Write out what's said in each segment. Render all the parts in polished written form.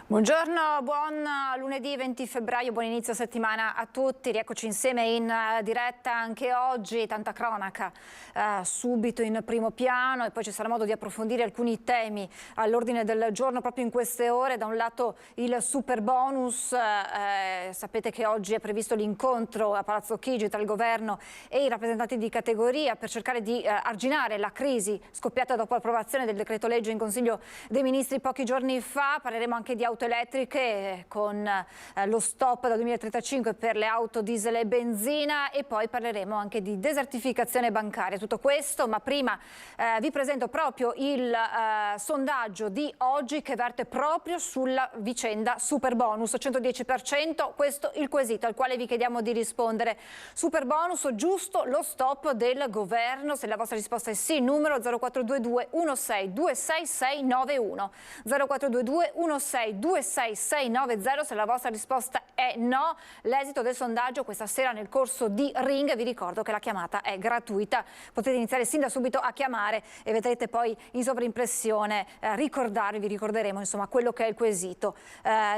Buongiorno, buon lunedì 20 febbraio, buon inizio settimana a tutti. Rieccoci insieme in diretta anche oggi, tanta cronaca subito in primo piano e poi ci sarà modo di approfondire alcuni temi all'ordine del giorno proprio in queste ore. Da un lato il super bonus, sapete che oggi è previsto l'incontro a Palazzo Chigi tra il governo e i rappresentanti di categoria per cercare di arginare la crisi scoppiata dopo l'approvazione del decreto legge in Consiglio dei Ministri pochi giorni fa. Parleremo anche di auto elettriche con lo stop dal 2035 per le auto diesel e benzina e poi parleremo anche di desertificazione bancaria. Tutto questo, ma prima vi presento proprio il sondaggio di oggi che verte proprio sulla vicenda super bonus 110%. Questo il quesito al quale vi chiediamo di rispondere. Super bonus o giusto lo stop del governo? Se la vostra risposta è sì, numero 0422 1626691 0422 1626690. Se la vostra risposta è no, l'esito del sondaggio questa sera nel corso di Ring. Vi ricordo che la chiamata è gratuita, potete iniziare sin da subito a chiamare e vedrete poi in sovrimpressione vi ricorderemo insomma quello che è il quesito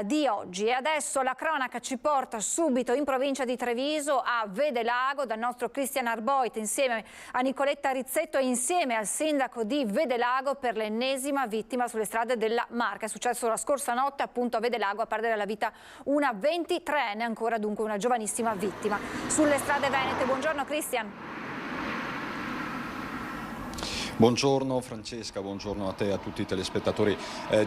di oggi. E adesso la cronaca ci porta subito in provincia di Treviso, a Vedelago, dal nostro Cristian Arboit insieme a Nicoletta Rizzetto e insieme al sindaco di Vedelago per l'ennesima vittima sulle strade della Marca. È successo la scorsa notte appunto a Vedelago, a perdere la vita una 23enne, ancora dunque una giovanissima vittima sulle strade venete. Buongiorno Cristian. Buongiorno Francesca, buongiorno a te e a tutti i telespettatori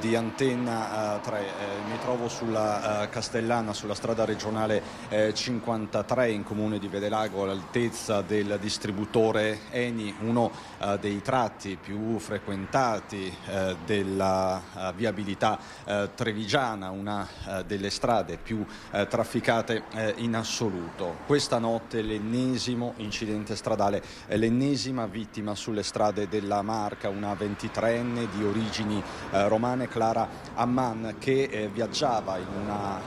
di Antenna 3. Mi trovo sulla Castellana, sulla strada regionale 53 in comune di Vedelago, all'altezza del distributore Eni, uno dei tratti più frequentati della viabilità trevigiana, una delle strade più trafficate in assoluto. Questa notte l'ennesimo incidente stradale, l'ennesima vittima sulle strade della Marca, una 23enne di origini romane, Clara Amman, che viaggiava in una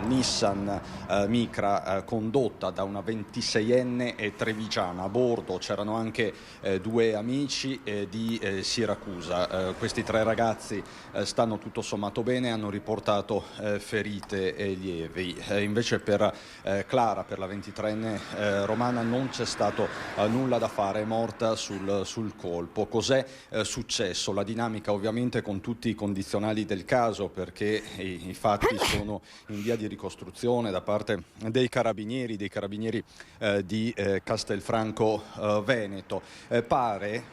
Nissan Micra condotta da una 26enne trevigiana. A bordo c'erano anche due amici di Siracusa. Questi tre ragazzi stanno tutto sommato bene, hanno riportato ferite lievi. Invece per Clara, per la 23enne romana, non c'è stato nulla da fare, è morta sul colpo. Cos'è successo? La dinamica ovviamente con tutti i condizionali del caso, perché i fatti sono in via di ricostruzione da parte dei carabinieri di Castelfranco Veneto. Pare,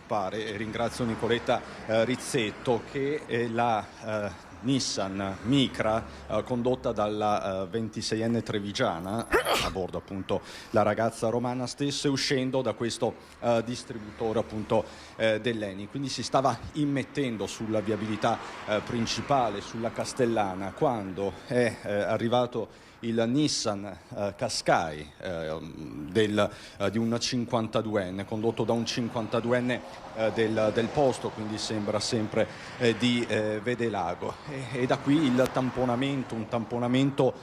ringrazio Nicoletta Rizzetto, che la Nissan Micra condotta dalla 26enne trevigiana, a bordo appunto la ragazza romana, stesse uscendo da questo distributore appunto dell'Eni, quindi si stava immettendo sulla viabilità principale, sulla Castellana, quando è arrivato il Nissan Qashqai di un 52enne, condotto da un 52enne del posto, quindi sembra sempre di Vedelago. E da qui il tamponamento, un tamponamento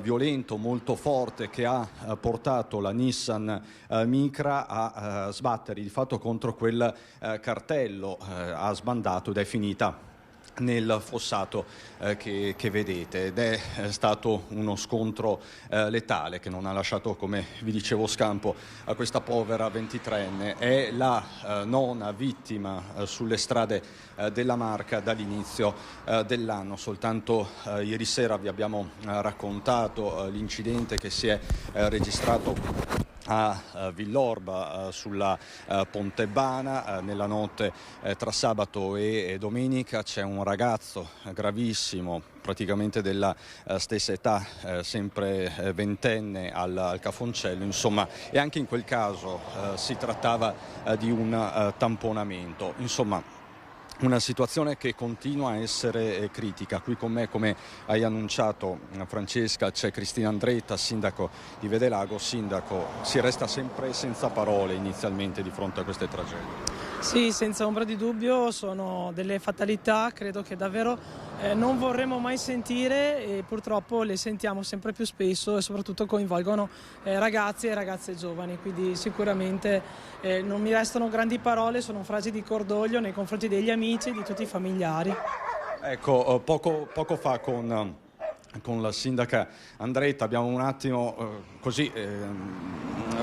violento, molto forte, che ha portato la Nissan Micra a sbattere di fatto contro quel cartello, ha sbandato ed è finita nel fossato che vedete, ed è stato uno scontro letale che non ha lasciato, come vi dicevo, scampo a questa povera 23enne. È la nona vittima sulle strade della Marca dall'inizio dell'anno. Soltanto ieri sera vi abbiamo raccontato l'incidente che si è registrato a Villorba sulla Pontebana nella notte tra sabato e domenica. C'è un ragazzo gravissimo, praticamente della stessa età, sempre ventenne, al cafoncello, insomma, e anche in quel caso si trattava di un tamponamento. Insomma, una situazione che continua a essere critica. Qui con me, come hai annunciato Francesca, c'è Cristina Andretta, sindaco di Vedelago. Sindaco, si resta sempre senza parole inizialmente di fronte a queste tragedie. Sì, senza ombra di dubbio sono delle fatalità, credo che davvero non vorremmo mai sentire, e purtroppo le sentiamo sempre più spesso e soprattutto coinvolgono ragazzi e ragazze giovani, quindi sicuramente non mi restano grandi parole, sono frasi di cordoglio nei confronti degli amici e di tutti i familiari. Ecco, poco fa con la sindaca Andretta abbiamo un attimo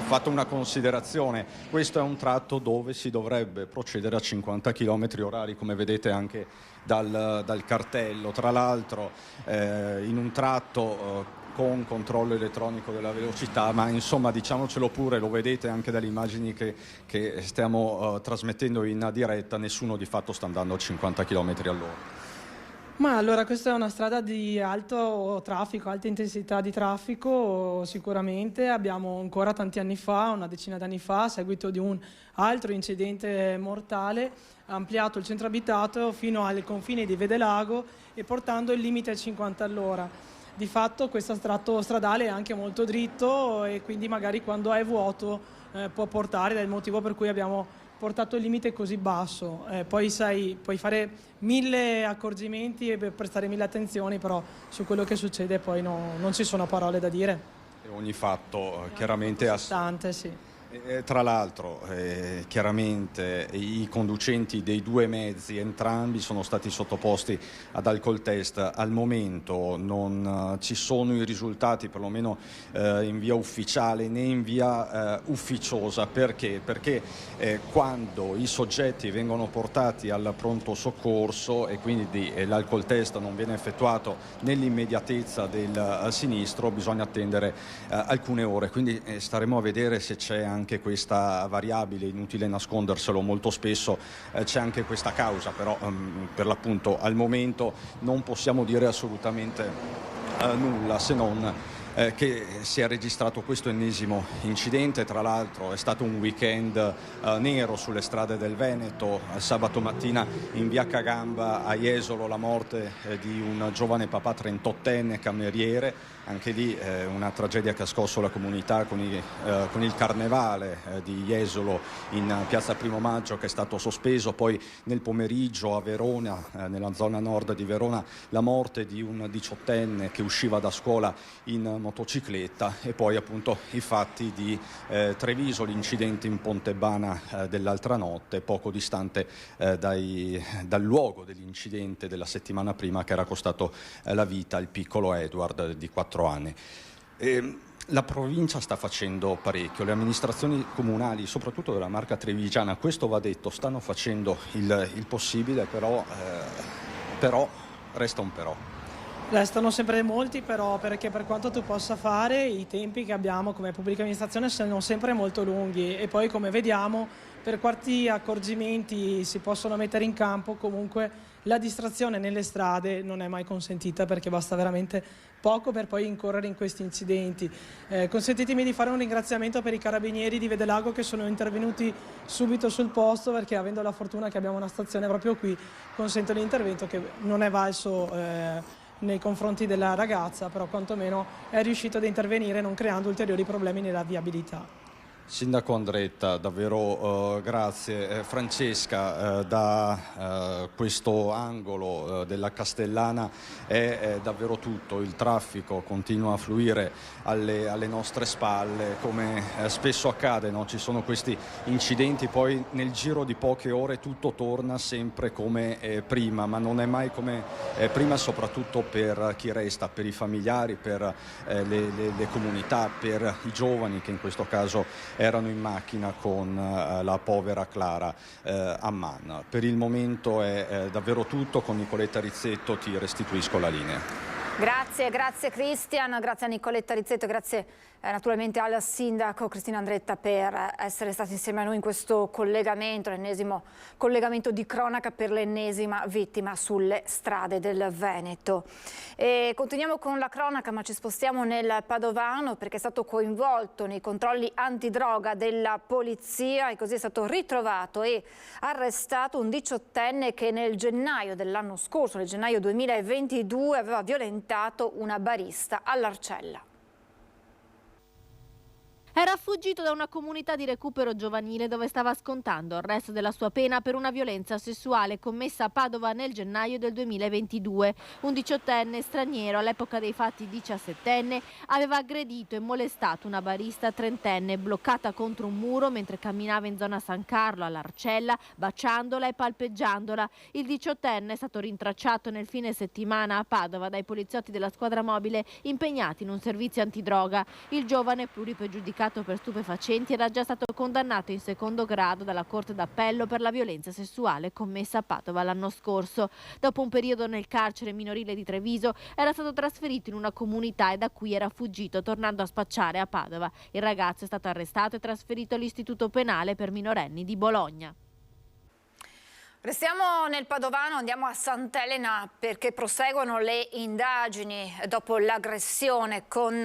fatto una considerazione. Questo è un tratto dove si dovrebbe procedere a 50 km/h, come vedete anche dal cartello. Tra l'altro in un tratto con controllo elettronico della velocità, ma insomma diciamocelo pure, lo vedete anche dalle immagini che stiamo trasmettendo in diretta, nessuno di fatto sta andando a 50 km/h. Ma allora questa è una strada di alto traffico, alta intensità di traffico sicuramente. Abbiamo ancora tanti anni fa, una decina d'anni fa, a seguito di un altro incidente mortale, ampliato il centro abitato fino ai confini di Vedelago e portando il limite a 50 all'ora. Di fatto questo tratto stradale è anche molto dritto e quindi magari quando è vuoto può portare, ed è il motivo per cui abbiamo portato il limite così basso. Poi sai, puoi fare 1000 accorgimenti e prestare 1000 attenzioni, però su quello che succede poi non ci sono parole da dire. E ogni fatto chiaramente ha... Sì. Tra l'altro, chiaramente i conducenti dei due mezzi, entrambi sono stati sottoposti ad alcol test. Al momento non ci sono i risultati, perlomeno in via ufficiale né in via ufficiosa. Perché? Perché quando i soggetti vengono portati al pronto soccorso e quindi l'alcol test non viene effettuato nell'immediatezà del sinistro, bisogna attendere alcune ore. Quindi staremo a vedere se c'è anche questa variabile, inutile nasconderselo, molto spesso c'è anche questa causa, però per l'appunto al momento non possiamo dire assolutamente nulla, se non che si è registrato questo ennesimo incidente. Tra l'altro è stato un weekend nero sulle strade del Veneto. Sabato mattina in via Cagamba a Jesolo la morte di un giovane papà 38enne cameriere, anche lì una tragedia che ha scosso la comunità con il carnevale di Jesolo in piazza Primo Maggio, che è stato sospeso. Poi nel pomeriggio a Verona, nella zona nord di Verona, la morte di un 18enne che usciva da scuola in motocicletta. E poi appunto i fatti di Treviso, l'incidente in Pontebana dell'altra notte, poco distante dal luogo dell'incidente della settimana prima, che era costato la vita al piccolo Edward di 4 anni. La provincia sta facendo parecchio, le amministrazioni comunali, soprattutto della Marca Trevigiana, questo va detto, stanno facendo il possibile, però resta un però. Restano sempre molti però, perché per quanto tu possa fare, i tempi che abbiamo come pubblica amministrazione sono sempre molto lunghi e poi, come vediamo, per quanti accorgimenti si possono mettere in campo, comunque la distrazione nelle strade non è mai consentita, perché basta veramente poco per poi incorrere in questi incidenti. Consentitemi di fare un ringraziamento per i carabinieri di Vedelago, che sono intervenuti subito sul posto, perché avendo la fortuna che abbiamo una stazione proprio qui, consentono l'intervento che non è valso nei confronti della ragazza, però quantomeno è riuscito ad intervenire non creando ulteriori problemi nella viabilità. Sindaco Andretta, davvero grazie. Francesca, da questo angolo della Castellana è davvero tutto, il traffico continua a fluire alle nostre spalle, come spesso accade, no? Ci sono questi incidenti, poi nel giro di poche ore tutto torna sempre come prima, ma non è mai come prima, soprattutto per chi resta, per i familiari, per le comunità, per i giovani che in questo caso erano in macchina con la povera Clara Amman. Per il momento è davvero tutto. Con Nicoletta Rizzetto ti restituisco la linea. Grazie Cristian, grazie a Nicoletta Rizzetto, grazie naturalmente al sindaco Cristina Andretta per essere stati insieme a noi in questo collegamento, l'ennesimo collegamento di cronaca per l'ennesima vittima sulle strade del Veneto. E continuiamo con la cronaca, ma ci spostiamo nel Padovano, perché è stato coinvolto nei controlli antidroga della polizia e così è stato ritrovato e arrestato un 18enne che nel gennaio dell'anno scorso, nel gennaio 2022, aveva violentato una barista all'Arcella. Era fuggito da una comunità di recupero giovanile dove stava scontando il resto della sua pena per una violenza sessuale commessa a Padova nel gennaio del 2022. Un 18enne straniero, all'epoca dei fatti 17enne, aveva aggredito e molestato una barista 30enne bloccata contro un muro mentre camminava in zona San Carlo all'Arcella, baciandola e palpeggiandola. Il 18enne è stato rintracciato nel fine settimana a Padova dai poliziotti della squadra mobile impegnati in un servizio antidroga. Il giovane pluripregiudicato per stupefacenti era già stato condannato in secondo grado dalla Corte d'Appello per la violenza sessuale commessa a Padova l'anno scorso. Dopo un periodo nel carcere minorile di Treviso era stato trasferito in una comunità e da qui era fuggito tornando a spacciare a Padova. Il ragazzo è stato arrestato e trasferito all'Istituto Penale per minorenni di Bologna. Restiamo nel Padovano, andiamo a Sant'Elena perché proseguono le indagini dopo l'aggressione con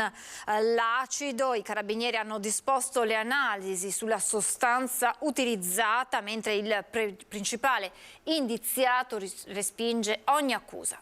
l'acido. I carabinieri hanno disposto le analisi sulla sostanza utilizzata, mentre il principale indiziato respinge ogni accusa.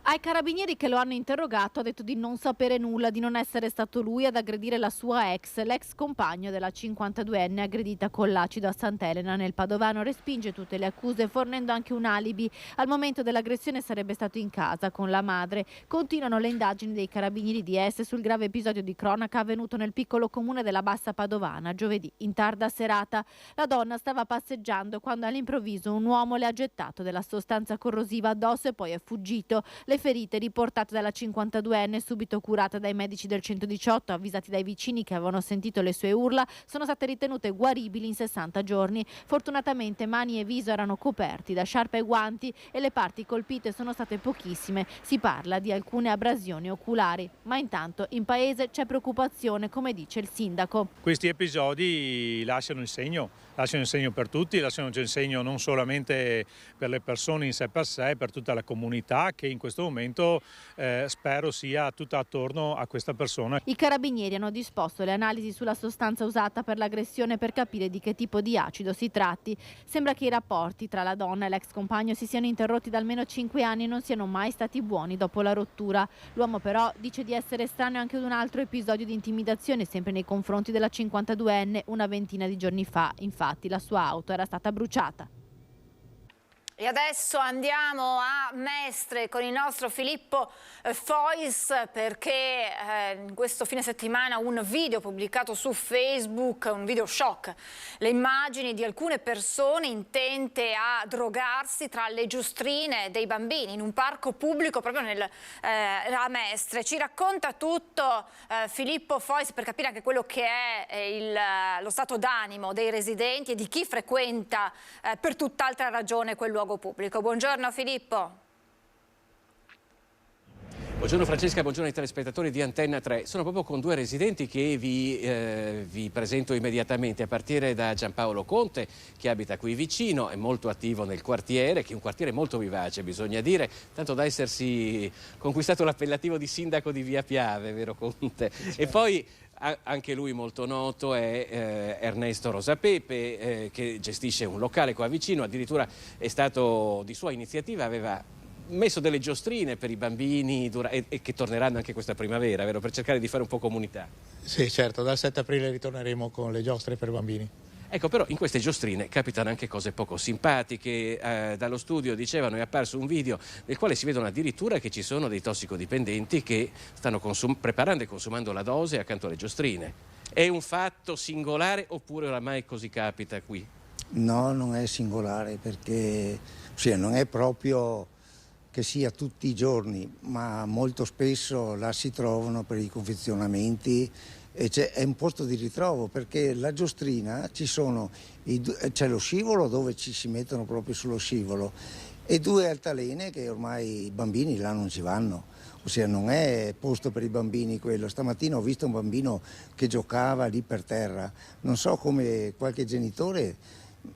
Ai carabinieri che lo hanno interrogato ha detto di non sapere nulla, di non essere stato lui ad aggredire la sua l'ex compagno della 52enne aggredita con l'acido a Sant'Elena nel Padovano. Respinge tutte le accuse fornendo anche un alibi. Al momento dell'aggressione sarebbe stato in casa con la madre. Continuano le indagini dei carabinieri di Este sul grave episodio di cronaca avvenuto nel piccolo comune della Bassa Padovana giovedì in tarda serata. La donna stava passeggiando quando all'improvviso un uomo le ha gettato della sostanza corrosiva addosso e poi è fuggito. Le ferite riportate dalla 52enne, subito curata dai medici del 118, avvisati dai vicini che avevano sentito le sue urla, sono state ritenute guaribili in 60 giorni. Fortunatamente mani e viso erano coperti da sciarpe e guanti e le parti colpite sono state pochissime. Si parla di alcune abrasioni oculari. Ma intanto in paese c'è preoccupazione, come dice il sindaco. Questi episodi lasciano il segno per tutti, lasciano il segno non solamente per le persone in sé per sé, per tutta la comunità che in questo momento spero sia tutta attorno a questa persona. I carabinieri hanno disposto le analisi sulla sostanza usata per l'aggressione per capire di che tipo di acido si tratti. Sembra che i rapporti tra la donna e l'ex compagno si siano interrotti da almeno 5 anni e non siano mai stati buoni dopo la rottura. L'uomo però dice di essere estraneo anche ad un altro episodio di intimidazione sempre nei confronti della 52enne una ventina di giorni fa. Infatti la sua auto era stata bruciata. E adesso andiamo a Mestre con il nostro Filippo Fois perché in questo fine settimana un video pubblicato su Facebook, un video shock, le immagini di alcune persone intente a drogarsi tra le giostrine dei bambini in un parco pubblico proprio a Mestre. Ci racconta tutto Filippo Fois per capire anche quello che è lo stato d'animo dei residenti e di chi frequenta per tutt'altra ragione quel luogo pubblico. Buongiorno Filippo. Buongiorno Francesca, buongiorno ai telespettatori di Antenna 3. Sono proprio con due residenti che vi presento immediatamente, a partire da Giampaolo Conte, che abita qui vicino, è molto attivo nel quartiere, che è un quartiere molto vivace, bisogna dire, tanto da essersi conquistato l'appellativo di sindaco di Via Piave, vero Conte? Certo. E poi anche lui molto noto è Ernesto Rosapepe, che gestisce un locale qua vicino, addirittura è stato di sua iniziativa, aveva messo delle giostrine per i bambini e che torneranno anche questa primavera, vero? Per cercare di fare un po' comunità. Sì, certo, dal 7 aprile ritorneremo con le giostre per bambini. Ecco, però in queste giostrine capitano anche cose poco simpatiche. Dallo studio, dicevano, è apparso un video nel quale si vedono addirittura che ci sono dei tossicodipendenti che stanno preparando e consumando la dose accanto alle giostrine. È un fatto singolare oppure oramai così capita qui? No, non è singolare perché non è proprio che sia tutti i giorni, ma molto spesso la si trovano per i confezionamenti e è un posto di ritrovo perché la giostrina c'è lo scivolo dove ci si mettono proprio sullo scivolo e 2 altalene che ormai i bambini là non ci vanno, ossia non è posto per i bambini quello. Stamattina ho visto un bambino che giocava lì per terra, non so come qualche genitore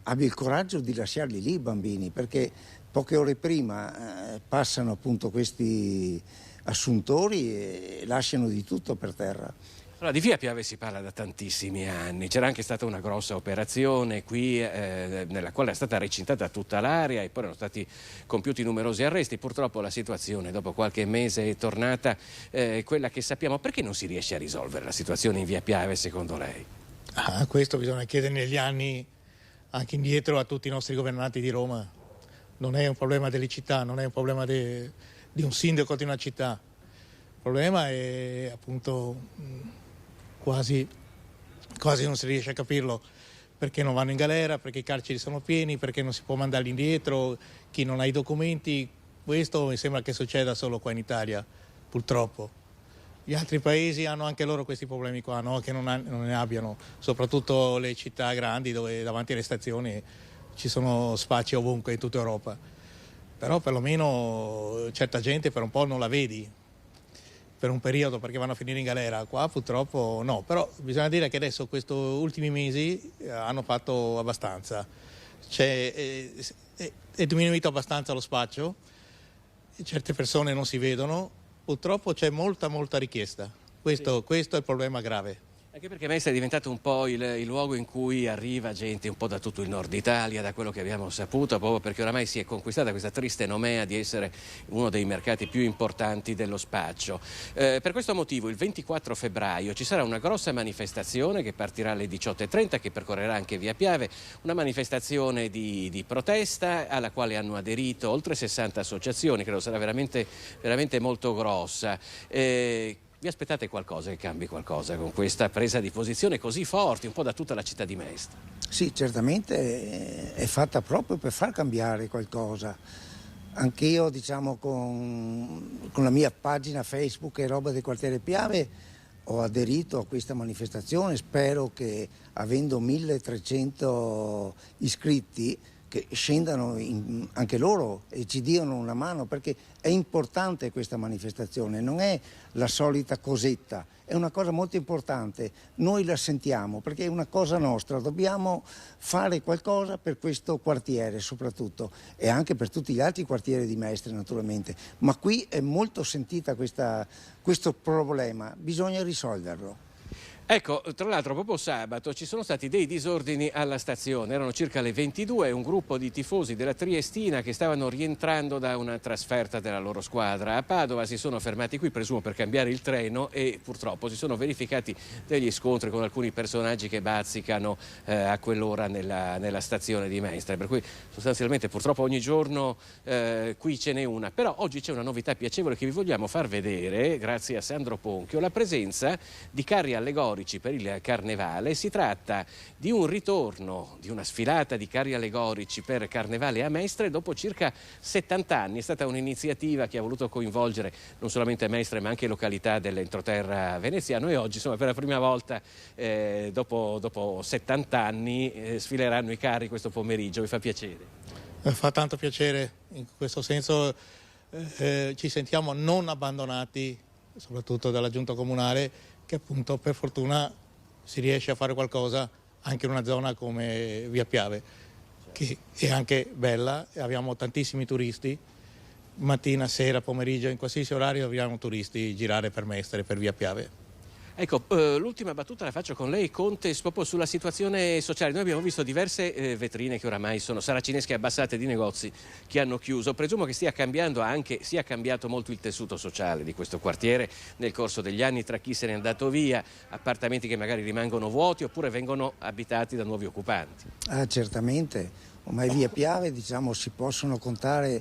abbia il coraggio di lasciarli lì i bambini perché poche ore prima passano appunto questi assuntori e lasciano di tutto per terra. Allora, di Via Piave si parla da tantissimi anni, c'era anche stata una grossa operazione qui nella quale è stata recintata tutta l'area e poi erano stati compiuti numerosi arresti. Purtroppo la situazione dopo qualche mese è tornata quella che sappiamo. Perché non si riesce a risolvere la situazione in Via Piave secondo lei? Questo bisogna chiedere negli anni anche indietro a tutti i nostri governanti di Roma. Non è un problema delle città, non è un problema di un sindaco di una città. Il problema è appunto quasi non si riesce a capirlo, perché non vanno in galera, perché i carceri sono pieni, perché non si può mandarli indietro, chi non ha i documenti. Questo mi sembra che succeda solo qua in Italia, purtroppo. Gli altri paesi hanno anche loro questi problemi qua, no? Che non ne abbiano, soprattutto le città grandi dove davanti alle stazioni ci sono spazi ovunque in tutta Europa. Però perlomeno certa gente per un po' non la vedi, per un periodo, perché vanno a finire in galera. Qua purtroppo no, però bisogna dire che adesso questi ultimi mesi hanno fatto abbastanza, è diminuito abbastanza lo spaccio, certe persone non si vedono, purtroppo c'è molta richiesta, questo è il problema grave. Anche perché Mestre è diventato un po' il luogo in cui arriva gente un po' da tutto il nord Italia, da quello che abbiamo saputo, proprio perché oramai si è conquistata questa triste nomea di essere uno dei mercati più importanti dello spaccio. Per questo motivo il 24 febbraio ci sarà una grossa manifestazione che partirà alle 18:30, che percorrerà anche Via Piave, una manifestazione di protesta alla quale hanno aderito oltre 60 associazioni, credo sarà veramente molto grossa. Vi aspettate qualcosa che cambi qualcosa con questa presa di posizione così forte, un po' da tutta la città di Mestre? Sì, certamente è fatta proprio per far cambiare qualcosa. Anch'io, diciamo, con la mia pagina Facebook e roba del quartiere Piave ho aderito a questa manifestazione. Spero che, avendo 1300 iscritti, che scendano anche loro e ci diano una mano, perché è importante questa manifestazione, non è la solita cosetta, è una cosa molto importante. Noi la sentiamo perché è una cosa nostra, dobbiamo fare qualcosa per questo quartiere soprattutto e anche per tutti gli altri quartieri di Mestre naturalmente, ma qui è molto sentita questo problema, bisogna risolverlo. Ecco, tra l'altro proprio sabato ci sono stati dei disordini alla stazione, erano circa le 22 e un gruppo di tifosi della Triestina che stavano rientrando da una trasferta della loro squadra a Padova si sono fermati qui, presumo per cambiare il treno, e purtroppo si sono verificati degli scontri con alcuni personaggi che bazzicano a quell'ora nella stazione di Mestre, per cui sostanzialmente purtroppo ogni giorno qui ce n'è una, però oggi c'è una novità piacevole che vi vogliamo far vedere grazie a Sandro Ponchio, la presenza di carri allegorici per il Carnevale. Si tratta di un ritorno, di una sfilata di carri allegorici per Carnevale a Mestre dopo circa 70 anni. È stata un'iniziativa che ha voluto coinvolgere non solamente Mestre ma anche località dell'entroterra veneziano, e oggi insomma per la prima volta dopo 70 anni sfileranno i carri questo pomeriggio. Vi fa piacere? Fa tanto piacere, in questo senso ci sentiamo non abbandonati, soprattutto dalla giunta comunale, che appunto per fortuna si riesce a fare qualcosa anche in una zona come Via Piave, che è anche bella, abbiamo tantissimi turisti, mattina, sera, pomeriggio, in qualsiasi orario abbiamo turisti girare per Mestre, per Via Piave. Ecco, l'ultima battuta la faccio con lei, Conte, proprio sulla situazione sociale. Noi abbiamo visto diverse vetrine che oramai sono saracinesche abbassate di negozi che hanno chiuso. Presumo che sia cambiato molto il tessuto sociale di questo quartiere nel corso degli anni, tra chi se n'è andato via, appartamenti che magari rimangono vuoti oppure vengono abitati da nuovi occupanti. Certamente, ormai Via Piave, diciamo, si possono contare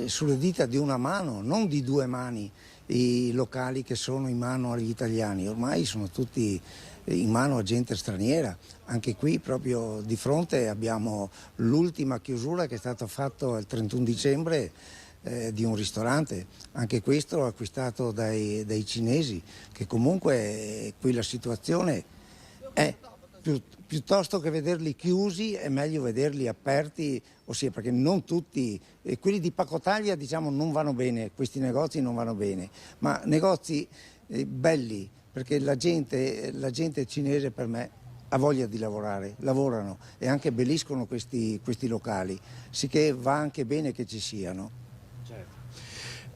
sulle dita di una mano, non di due mani, i locali che sono in mano agli italiani. Ormai sono tutti in mano a gente straniera. Anche qui proprio di fronte abbiamo l'ultima chiusura che è stata fatta il 31 dicembre di un ristorante, anche questo acquistato dai cinesi, che comunque qui la situazione è piuttosto che vederli chiusi è meglio vederli aperti, ossia perché non tutti, quelli di pacotaglia diciamo non vanno bene, questi negozi non vanno bene, ma negozi belli, perché la gente cinese per me ha voglia di lavorare, lavorano e anche abbelliscono questi locali, sicché va anche bene che ci siano.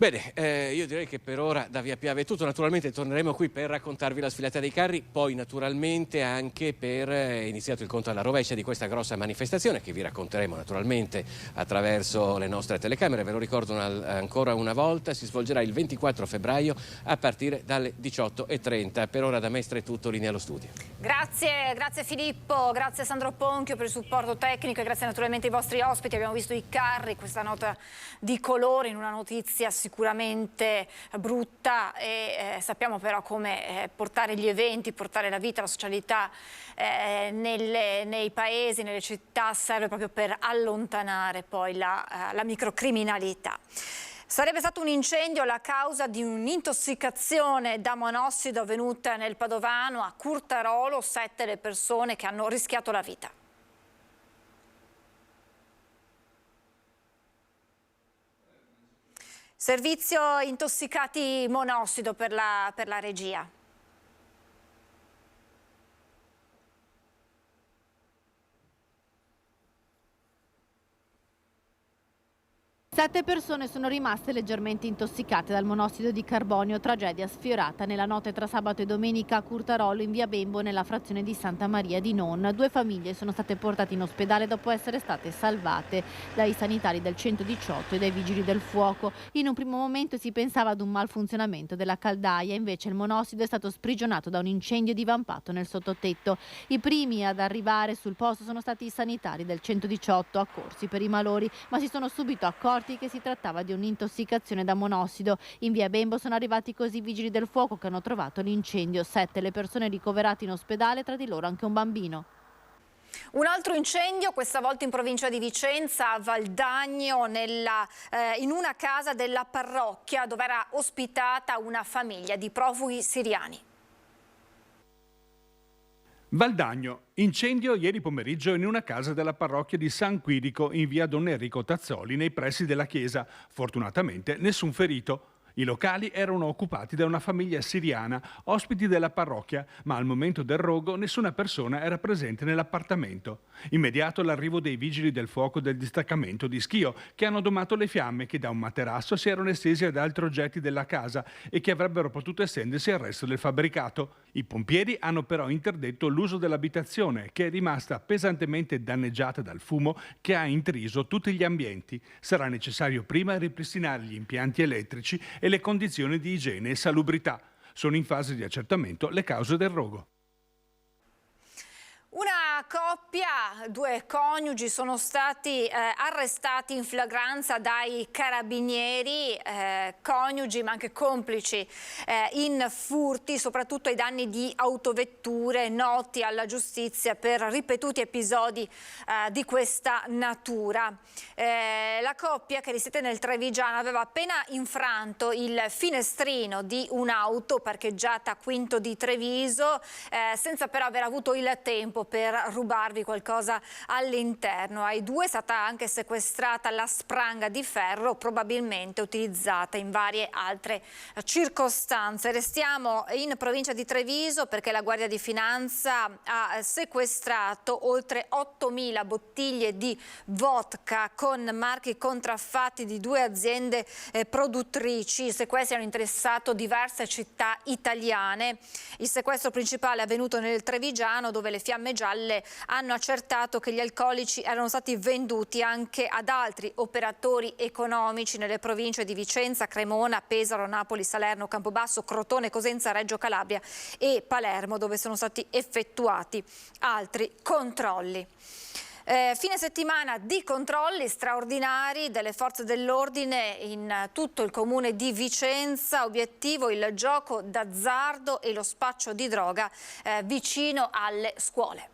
Bene, io direi che per ora da Via Piave è tutto. Naturalmente torneremo qui per raccontarvi la sfilata dei carri, poi naturalmente anche per iniziato il conto alla rovescia di questa grossa manifestazione che vi racconteremo naturalmente attraverso le nostre telecamere. Ve lo ricordo ancora una volta, si svolgerà il 24 febbraio a partire dalle 18:30. Per ora da Mestre è tutto, linea allo studio. Grazie Filippo, grazie Sandro Ponchio per il supporto tecnico e grazie naturalmente ai vostri ospiti. Abbiamo visto i carri, questa nota di colore in una notizia sicuramente brutta e sappiamo però come portare gli eventi, portare la vita, la socialità nei paesi, nelle città serve proprio per allontanare poi la microcriminalità. Sarebbe stato un incendio la causa di un'intossicazione da monossido avvenuta nel Padovano a Curtarolo, 7 le persone che hanno rischiato la vita. Servizio intossicati monossido per la regia. 7 persone sono rimaste leggermente intossicate dal monossido di carbonio, tragedia sfiorata nella notte tra sabato e domenica a Curtarolo in via Bembo nella frazione di Santa Maria di Non. 2 famiglie sono state portate in ospedale dopo essere state salvate dai sanitari del 118 e dai vigili del fuoco. In un primo momento si pensava ad un malfunzionamento della caldaia, invece il monossido è stato sprigionato da un incendio divampato nel sottotetto. I primi ad arrivare sul posto sono stati i sanitari del 118 accorsi per i malori, ma si sono subito accorti che si trattava di un'intossicazione da monossido. In via Bembo sono arrivati così i vigili del fuoco che hanno trovato l'incendio. 7 le persone ricoverate in ospedale, tra di loro anche un bambino. Un altro incendio, questa volta in provincia di Vicenza, a Valdagno, in una casa della parrocchia dove era ospitata una famiglia di profughi siriani. Valdagno, incendio ieri pomeriggio in una casa della parrocchia di San Quirico in via Don Enrico Tazzoli nei pressi della chiesa. Fortunatamente nessun ferito. I locali erano occupati da una famiglia siriana, ospiti della parrocchia, ma al momento del rogo nessuna persona era presente nell'appartamento. Immediato l'arrivo dei vigili del fuoco del distaccamento di Schio, che hanno domato le fiamme che da un materasso si erano estesi ad altri oggetti della casa e che avrebbero potuto estendersi al resto del fabbricato. I pompieri hanno però interdetto l'uso dell'abitazione, che è rimasta pesantemente danneggiata dal fumo che ha intriso tutti gli ambienti. Sarà necessario prima ripristinare gli impianti elettrici e le condizioni di igiene e salubrità. Sono in fase di accertamento le cause del rogo. Una coppia, 2 coniugi sono stati arrestati in flagranza dai carabinieri, coniugi ma anche complici in furti, soprattutto ai danni di autovetture, noti alla giustizia per ripetuti episodi di questa natura. La coppia, che risiede nel Trevigiano, aveva appena infranto il finestrino di un'auto parcheggiata a Quinto di Treviso, senza però aver avuto il tempo per rubarvi qualcosa all'interno. Ai 2 è stata anche sequestrata la spranga di ferro, probabilmente utilizzata in varie altre circostanze. Restiamo in provincia di Treviso perché la Guardia di Finanza ha sequestrato oltre 8.000 bottiglie di vodka con marchi contraffatti di 2 aziende produttrici. I sequestri hanno interessato diverse città italiane. Il sequestro principale è avvenuto nel Trevigiano, dove le Fiamme Gialle hanno accertato che gli alcolici erano stati venduti anche ad altri operatori economici nelle province di Vicenza, Cremona, Pesaro, Napoli, Salerno, Campobasso, Crotone, Cosenza, Reggio Calabria e Palermo, dove sono stati effettuati altri controlli. Fine settimana di controlli straordinari delle forze dell'ordine in tutto il comune di Vicenza, obiettivo il gioco d'azzardo e lo spaccio di droga vicino alle scuole.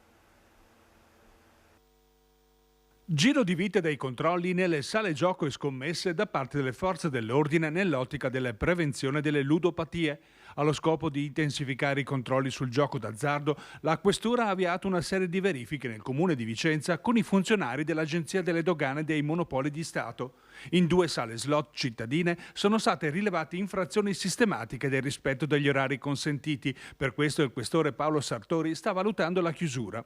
Giro di vite dei controlli nelle sale gioco e scommesse da parte delle forze dell'ordine nell'ottica della prevenzione delle ludopatie. Allo scopo di intensificare i controlli sul gioco d'azzardo, la Questura ha avviato una serie di verifiche nel comune di Vicenza con i funzionari dell'Agenzia delle Dogane e dei Monopoli di Stato. In 2 sale slot cittadine sono state rilevate infrazioni sistematiche del rispetto degli orari consentiti. Per questo il questore Paolo Sartori sta valutando la chiusura.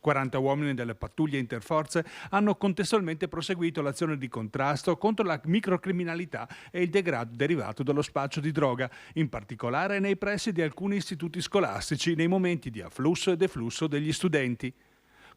40 uomini delle pattuglie interforze hanno contestualmente proseguito l'azione di contrasto contro la microcriminalità e il degrado derivato dallo spaccio di droga, in particolare nei pressi di alcuni istituti scolastici nei momenti di afflusso e deflusso degli studenti.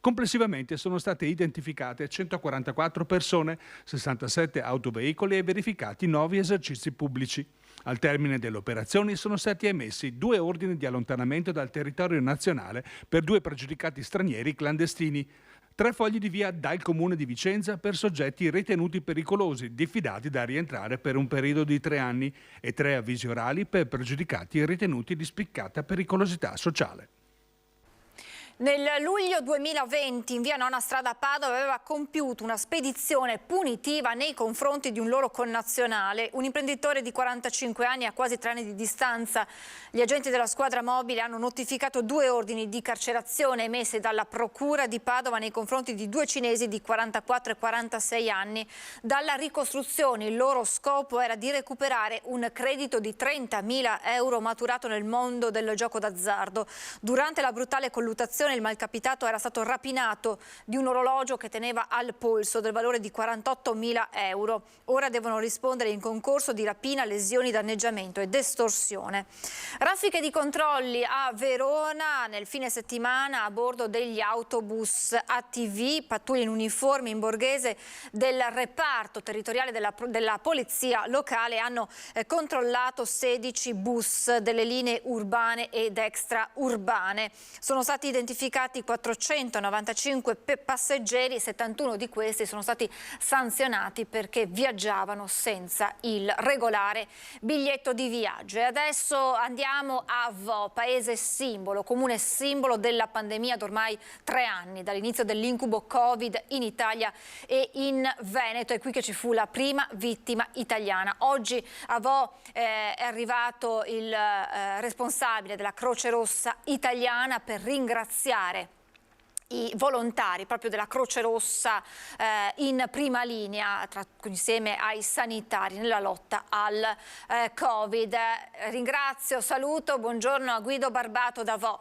Complessivamente sono state identificate 144 persone, 67 autoveicoli e verificati 9 esercizi pubblici. Al termine delle operazioni sono stati emessi 2 ordini di allontanamento dal territorio nazionale per 2 pregiudicati stranieri clandestini, 3 fogli di via dal Comune di Vicenza per soggetti ritenuti pericolosi, diffidati da rientrare per un periodo di 3 anni e 3 avvisi orali per pregiudicati ritenuti di spiccata pericolosità sociale. Nel luglio 2020 in via Nona Strada a Padova aveva compiuto una spedizione punitiva nei confronti di un loro connazionale, un imprenditore di 45 anni a quasi 3 anni di distanza. Gli agenti della squadra mobile hanno notificato 2 ordini di carcerazione emessi dalla Procura di Padova nei confronti di 2 cinesi di 44 e 46 anni. Dalla ricostruzione il loro scopo era di recuperare un credito di 30.000 euro maturato nel mondo del gioco d'azzardo. Durante la brutale colluttazione il malcapitato era stato rapinato di un orologio che teneva al polso del valore di 48.000 euro. Ora devono rispondere in concorso di rapina, lesioni, danneggiamento ed estorsione. Raffiche di controlli a Verona nel fine settimana a bordo degli autobus ATV, pattuglie in uniforme in borghese del reparto territoriale della polizia locale hanno controllato 16 bus delle linee urbane ed extraurbane. Sono stati identificati 495 passeggeri, 71 di questi sono stati sanzionati perché viaggiavano senza il regolare biglietto di viaggio. E adesso andiamo a Vo, paese simbolo, comune simbolo della pandemia da ormai 3 anni, dall'inizio dell'incubo Covid in Italia e in Veneto. È qui che ci fu la prima vittima italiana. Oggi a Vo è arrivato il responsabile della Croce Rossa italiana per ringraziare i volontari proprio della Croce Rossa in prima linea insieme ai sanitari nella lotta al Covid. Ringrazio, saluto, buongiorno a Guido Barbato da Vo.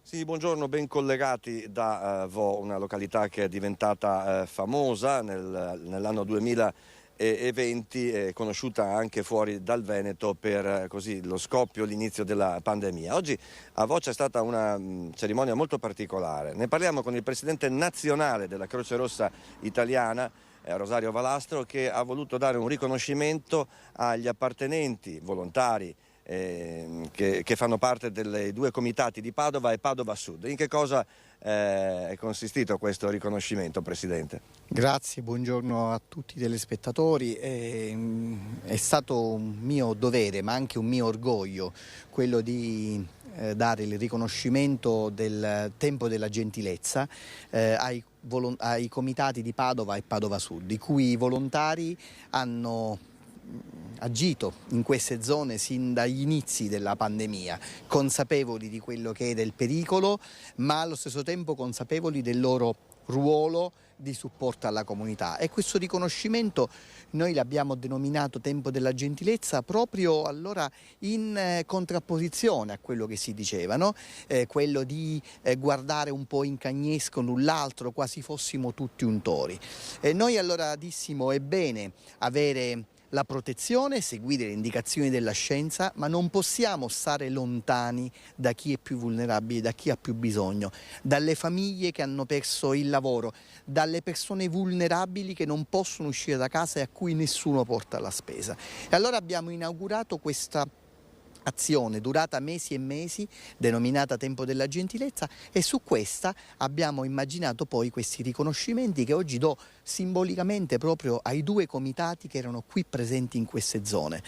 Sì, buongiorno, ben collegati da Vo, una località che è diventata famosa nell'anno 2020, conosciuta anche fuori dal Veneto per così lo scoppio, l'inizio della pandemia. Oggi a Vo c'è stata una cerimonia molto particolare. Ne parliamo con il presidente nazionale della Croce Rossa italiana, Rosario Valastro, che ha voluto dare un riconoscimento agli appartenenti volontari che fanno parte dei 2 comitati di Padova e Padova Sud. In che cosa è consistito questo riconoscimento, Presidente? Grazie, buongiorno a tutti i telespettatori. È stato un mio dovere ma anche un mio orgoglio quello di dare il riconoscimento del tempo della gentilezza ai comitati di Padova e Padova Sud, i cui volontari hanno agito in queste zone sin dagli inizi della pandemia, consapevoli di quello che era il pericolo, ma allo stesso tempo consapevoli del loro ruolo di supporto alla comunità. E questo riconoscimento noi l'abbiamo denominato tempo della gentilezza proprio allora in contrapposizione a quello che si diceva, no? Quello di guardare un po' in cagnesco l'un l'altro, quasi fossimo tutti untori. Noi allora dissimo: è bene avere la protezione, seguire le indicazioni della scienza, ma non possiamo stare lontani da chi è più vulnerabile, da chi ha più bisogno, dalle famiglie che hanno perso il lavoro, dalle persone vulnerabili che non possono uscire da casa e a cui nessuno porta la spesa. E allora abbiamo inaugurato questa azione durata mesi e mesi, denominata Tempo della Gentilezza, e su questa abbiamo immaginato poi questi riconoscimenti che oggi do simbolicamente proprio ai 2 comitati che erano qui presenti in queste zone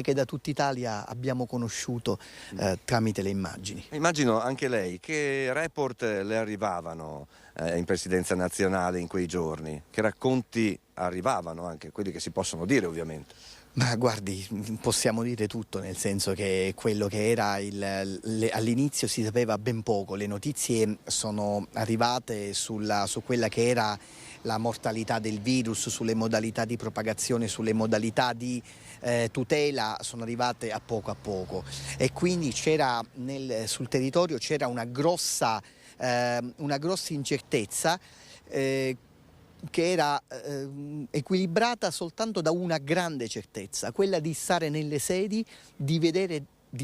che da tutta Italia abbiamo conosciuto tramite le immagini. Immagino anche lei, che report le arrivavano in Presidenza nazionale in quei giorni? Che racconti arrivavano, anche quelli che si possono dire ovviamente? Ma guardi, possiamo dire tutto, nel senso che quello che era all'inizio si sapeva ben poco. Le notizie sono arrivate su quella che era la mortalità del virus, sulle modalità di propagazione, sulle modalità di tutela sono arrivate a poco e quindi sul territorio c'era una grossa incertezza che era equilibrata soltanto da una grande certezza, quella di stare nelle sedi, di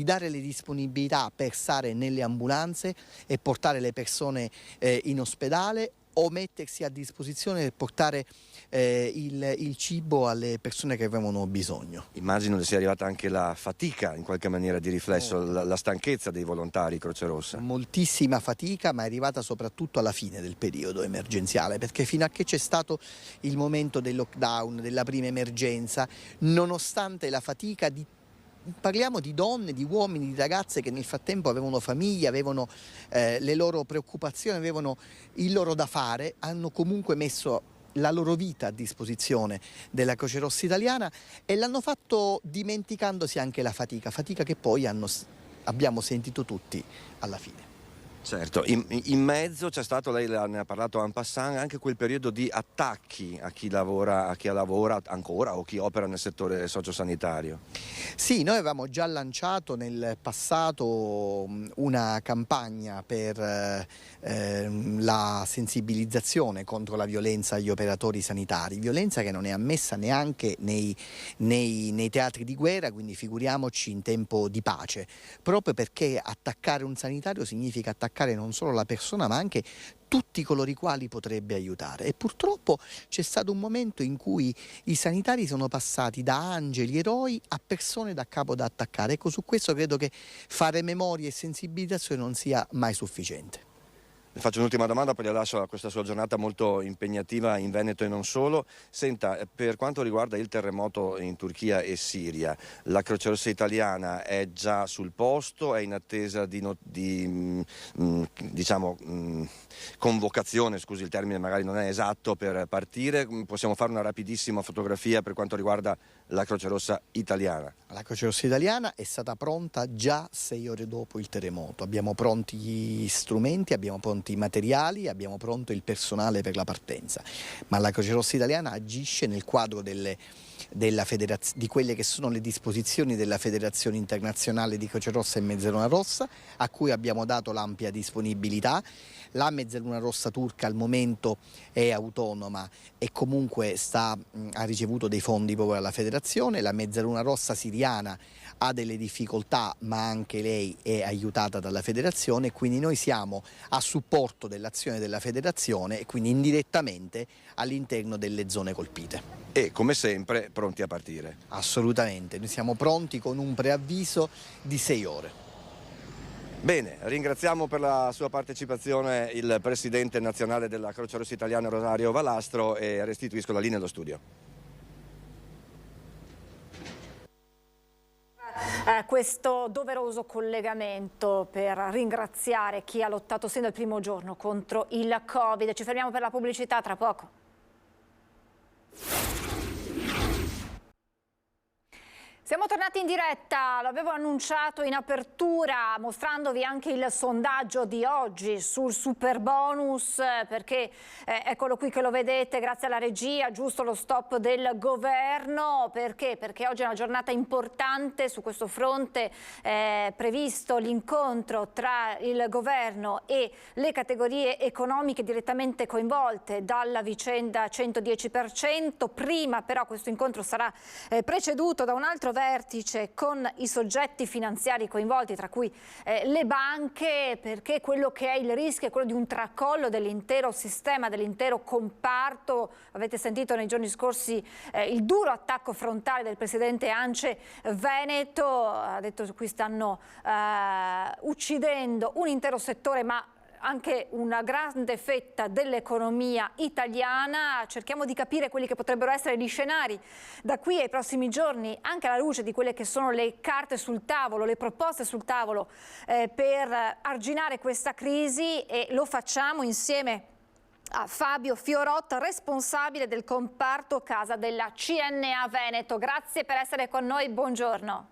dare le disponibilità per stare nelle ambulanze e portare le persone in ospedale o mettersi a disposizione per portare il cibo alle persone che avevano bisogno. Immagino che sia arrivata anche la fatica in qualche maniera di riflesso, la stanchezza dei volontari Croce Rossa. Moltissima fatica, ma è arrivata soprattutto alla fine del periodo emergenziale, perché fino a che c'è stato il momento del lockdown, della prima emergenza, nonostante la fatica parliamo di donne, di uomini, di ragazze che nel frattempo avevano famiglie, avevano le loro preoccupazioni, avevano il loro da fare, hanno comunque messo la loro vita a disposizione della Croce Rossa italiana e l'hanno fatto dimenticandosi anche la fatica che poi abbiamo sentito tutti alla fine. Certo, in mezzo c'è stato, lei ne ha parlato en passant, anche quel periodo di attacchi a chi lavora ancora o chi opera nel settore sociosanitario. Sì, noi avevamo già lanciato nel passato una campagna per la sensibilizzazione contro la violenza agli operatori sanitari, violenza che non è ammessa neanche nei teatri di guerra, quindi figuriamoci in tempo di pace, proprio perché attaccare un sanitario significa attaccare non solo la persona ma anche tutti coloro i quali potrebbe aiutare e purtroppo c'è stato un momento in cui i sanitari sono passati da angeli eroi a persone da capo da attaccare. Ecco, su questo credo che fare memoria e sensibilizzazione non sia mai sufficiente. Le faccio un'ultima domanda, poi le lascio a questa sua giornata molto impegnativa in Veneto e non solo. Senta, per quanto riguarda il terremoto in Turchia e Siria, la Croce Rossa italiana è già sul posto, è in attesa di convocazione, scusi il termine magari non è esatto, per partire? Possiamo fare una rapidissima fotografia per quanto riguarda la Croce Rossa italiana? La Croce Rossa italiana è stata pronta già 6 ore dopo il terremoto, abbiamo pronti gli strumenti, abbiamo pronti i materiali, abbiamo pronto il personale per la partenza, ma la Croce Rossa italiana agisce nel quadro di quelle che sono le disposizioni della Federazione Internazionale di Croce Rossa e Mezzaluna Rossa, a cui abbiamo dato l'ampia disponibilità. La Mezzaluna Rossa turca al momento è autonoma e comunque ha ricevuto dei fondi proprio dalla Federazione, la Mezzaluna Rossa siriana ha delle difficoltà ma anche lei è aiutata dalla Federazione e quindi noi siamo a supporto dell'azione della Federazione e quindi indirettamente all'interno delle zone colpite. E come sempre pronti a partire? Assolutamente, noi siamo pronti con un preavviso di 6 ore. Bene, ringraziamo per la sua partecipazione il Presidente nazionale della Croce Rossa Italiana Rosario Valastro e restituisco la linea allo studio. Questo doveroso collegamento per ringraziare chi ha lottato sin dal primo giorno contro il Covid. Ci fermiamo per la pubblicità, tra poco. Siamo tornati in diretta, l'avevo annunciato in apertura mostrandovi anche il sondaggio di oggi sul super bonus perché eccolo qui che lo vedete grazie alla regia, giusto lo stop del governo, perché? Perché oggi è una giornata importante su questo fronte, previsto l'incontro tra il governo e le categorie economiche direttamente coinvolte dalla vicenda 110%, prima però questo incontro sarà preceduto da un altro vertice con i soggetti finanziari coinvolti, tra cui le banche, perché quello che è il rischio è quello di un tracollo dell'intero sistema, dell'intero comparto. Avete sentito nei giorni scorsi il duro attacco frontale del presidente ANCE Veneto, ha detto che qui stanno uccidendo un intero settore, ma anche una grande fetta dell'economia italiana. Cerchiamo di capire quelli che potrebbero essere gli scenari da qui ai prossimi giorni, anche alla luce di quelle che sono le carte sul tavolo, le proposte sul tavolo per arginare questa crisi, e lo facciamo insieme a Fabio Fiorot, responsabile del comparto casa della CNA Veneto. Grazie per essere con noi, buongiorno.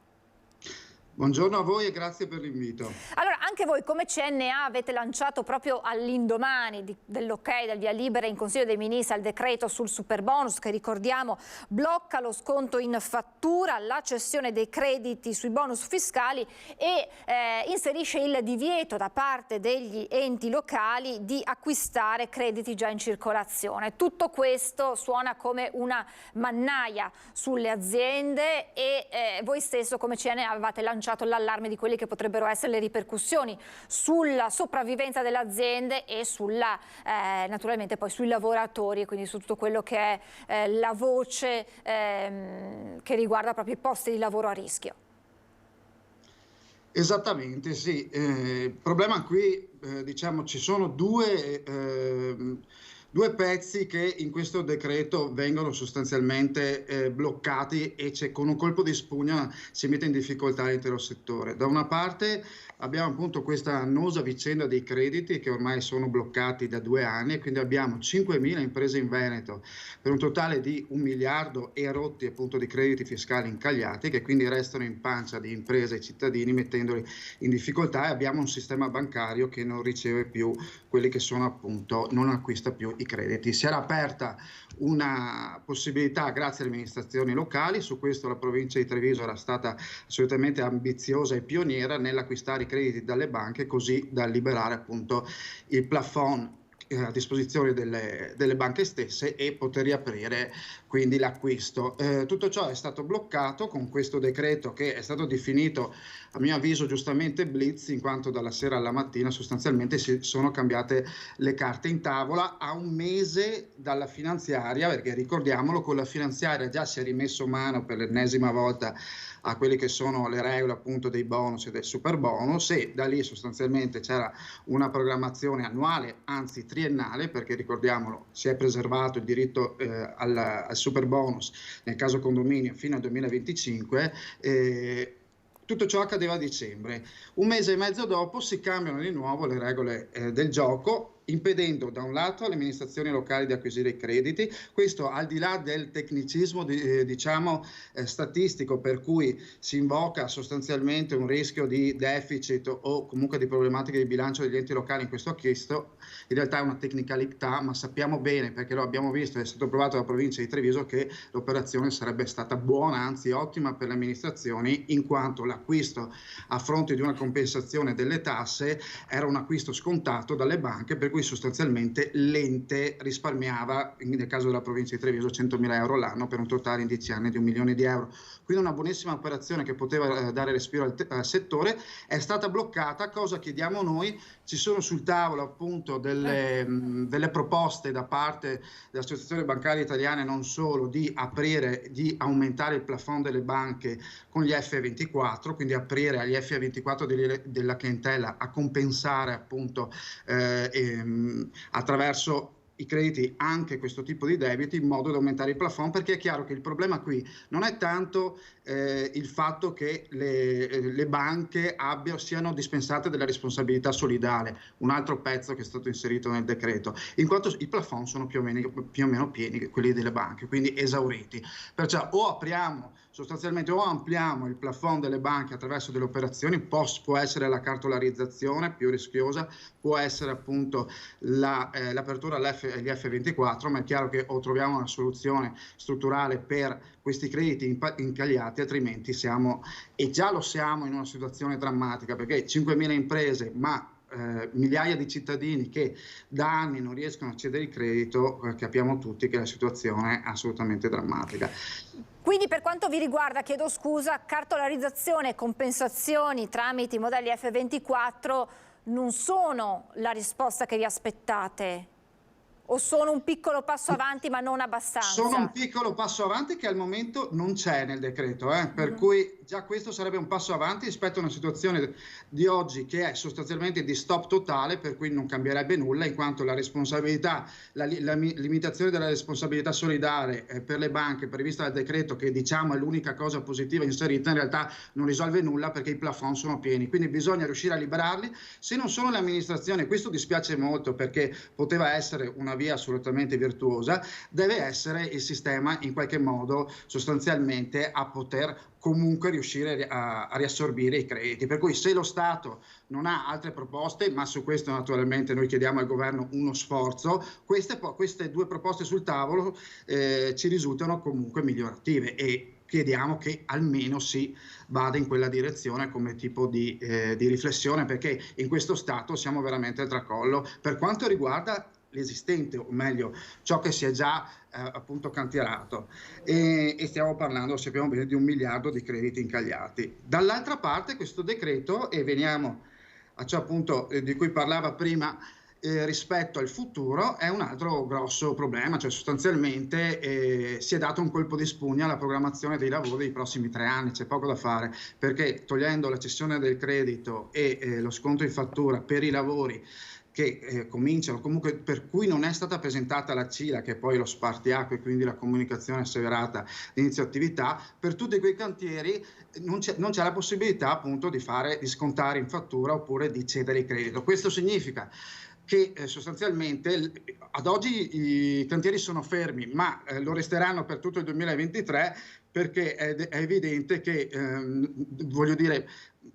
Buongiorno a voi e grazie per l'invito. Allora, anche voi come CNA avete lanciato proprio all'indomani dell'ok del via libera in Consiglio dei Ministri al decreto sul superbonus che, ricordiamo, blocca lo sconto in fattura, la cessione dei crediti sui bonus fiscali e inserisce il divieto da parte degli enti locali di acquistare crediti già in circolazione. Tutto questo suona come una mannaia sulle aziende e voi stesso come CNA avevate lanciato l'allarme di quelle che potrebbero essere le ripercussioni sulla sopravvivenza delle aziende e sulla, naturalmente poi sui lavoratori, e quindi su tutto quello che è la voce che riguarda proprio i posti di lavoro a rischio. Esattamente, sì. Il problema qui, diciamo, ci sono due pezzi che in questo decreto vengono sostanzialmente bloccati e con un colpo di spugna si mette in difficoltà l'intero settore. Da una parte abbiamo appunto questa annosa vicenda dei crediti che ormai sono bloccati da 2 anni e quindi abbiamo 5.000 imprese in Veneto per un totale di 1 miliardo e rotti appunto di crediti fiscali incagliati che quindi restano in pancia di imprese e cittadini mettendoli in difficoltà, e abbiamo un sistema bancario che non riceve più quelli che sono appunto, non acquista più i crediti. Si era aperta una possibilità grazie alle amministrazioni locali, su questo la provincia di Treviso era stata assolutamente ambiziosa e pioniera nell'acquistare i crediti dalle banche, così da liberare appunto il plafond a disposizione delle banche stesse e poter riaprire quindi l'acquisto. Tutto ciò è stato bloccato con questo decreto che è stato definito, a mio avviso giustamente, blitz, in quanto dalla sera alla mattina sostanzialmente si sono cambiate le carte in tavola a un mese dalla finanziaria, perché ricordiamolo, con la finanziaria già si è rimesso mano per l'ennesima volta a quelle che sono le regole appunto dei bonus e del super bonus, e da lì sostanzialmente c'era una programmazione annuale, anzi triennale, perché ricordiamolo si è preservato il diritto al super bonus nel caso condominio fino al 2025. Tutto ciò accadeva a dicembre. Un mese e mezzo dopo si cambiano di nuovo le regole del gioco, impedendo da un lato alle amministrazioni locali di acquisire i crediti, questo al di là del tecnicismo diciamo statistico, per cui si invoca sostanzialmente un rischio di deficit o comunque di problematiche di bilancio degli enti locali in questo acquisto. In realtà è una tecnicalità, ma sappiamo bene, perché lo abbiamo visto, è stato provato dalla provincia di Treviso, che l'operazione sarebbe stata buona, anzi ottima per le amministrazioni, in quanto l'acquisto a fronte di una compensazione delle tasse era un acquisto scontato dalle banche, per cui sostanzialmente l'ente risparmiava, nel caso della provincia di Treviso, 100.000 euro l'anno per un totale in 10 anni di 1 milione di euro. Quindi una buonissima operazione che poteva dare respiro al settore è stata bloccata. Cosa chiediamo noi? Ci sono sul tavolo appunto delle proposte da parte dell'Associazione Bancaria Italiana e non solo di aumentare il plafond delle banche con gli F24, quindi aprire agli F24 della clientela a compensare appunto attraverso i crediti anche questo tipo di debiti, in modo da aumentare il plafond, perché è chiaro che il problema qui non è tanto il fatto che le banche siano dispensate della responsabilità solidale, un altro pezzo che è stato inserito nel decreto, in quanto i plafond sono più o meno pieni quelli delle banche, quindi esauriti. Perciò o ampliamo il plafond delle banche attraverso delle operazioni, può essere la cartolarizzazione più rischiosa, può essere appunto l'apertura agli F24, ma è chiaro che o troviamo una soluzione strutturale per questi crediti incagliati, altrimenti siamo, e già lo siamo, in una situazione drammatica, perché 5.000 imprese, ma migliaia di cittadini che da anni non riescono a accedere al credito, capiamo tutti che la situazione è assolutamente drammatica. Quindi per quanto vi riguarda, chiedo scusa, cartolarizzazione e compensazioni tramite i modelli F24 non sono la risposta che vi aspettate? O sono un piccolo passo avanti ma non abbastanza? Sono un piccolo passo avanti che al momento non c'è nel decreto, per cui già questo sarebbe un passo avanti rispetto a una situazione di oggi che è sostanzialmente di stop totale, per cui non cambierebbe nulla, in quanto la responsabilità, la limitazione della responsabilità solidale per le banche prevista dal decreto, che diciamo è l'unica cosa positiva inserita, in realtà non risolve nulla perché i plafond sono pieni, quindi bisogna riuscire a liberarli. Se non sono le amministrazioni, questo dispiace molto perché poteva essere una via assolutamente virtuosa, deve essere il sistema in qualche modo sostanzialmente a poter comunque riuscire a riassorbire i crediti. Per cui se lo Stato non ha altre proposte, ma su questo naturalmente noi chiediamo al governo uno sforzo, queste due proposte sul tavolo ci risultano comunque migliorative e chiediamo che almeno si vada in quella direzione come tipo di riflessione, perché in questo stato siamo veramente al tracollo per quanto riguarda l'esistente, o meglio ciò che si è già appunto cantierato, e stiamo parlando, sappiamo bene, di 1 miliardo di crediti incagliati. Dall'altra parte questo decreto, e veniamo a ciò appunto di cui parlava prima, rispetto al futuro, è un altro grosso problema, cioè sostanzialmente si è dato un colpo di spugna alla programmazione dei lavori dei prossimi 3 anni, c'è poco da fare, perché togliendo la cessione del credito e lo sconto in fattura per i lavori che cominciano, comunque per cui non è stata presentata la CILA, che è poi lo spartiacque, quindi la comunicazione asseverata di inizio attività, per tutti quei cantieri non c'è la possibilità appunto di scontare in fattura oppure di cedere il credito. Questo significa che sostanzialmente ad oggi i cantieri sono fermi, ma lo resteranno per tutto il 2023, perché è evidente che, voglio dire,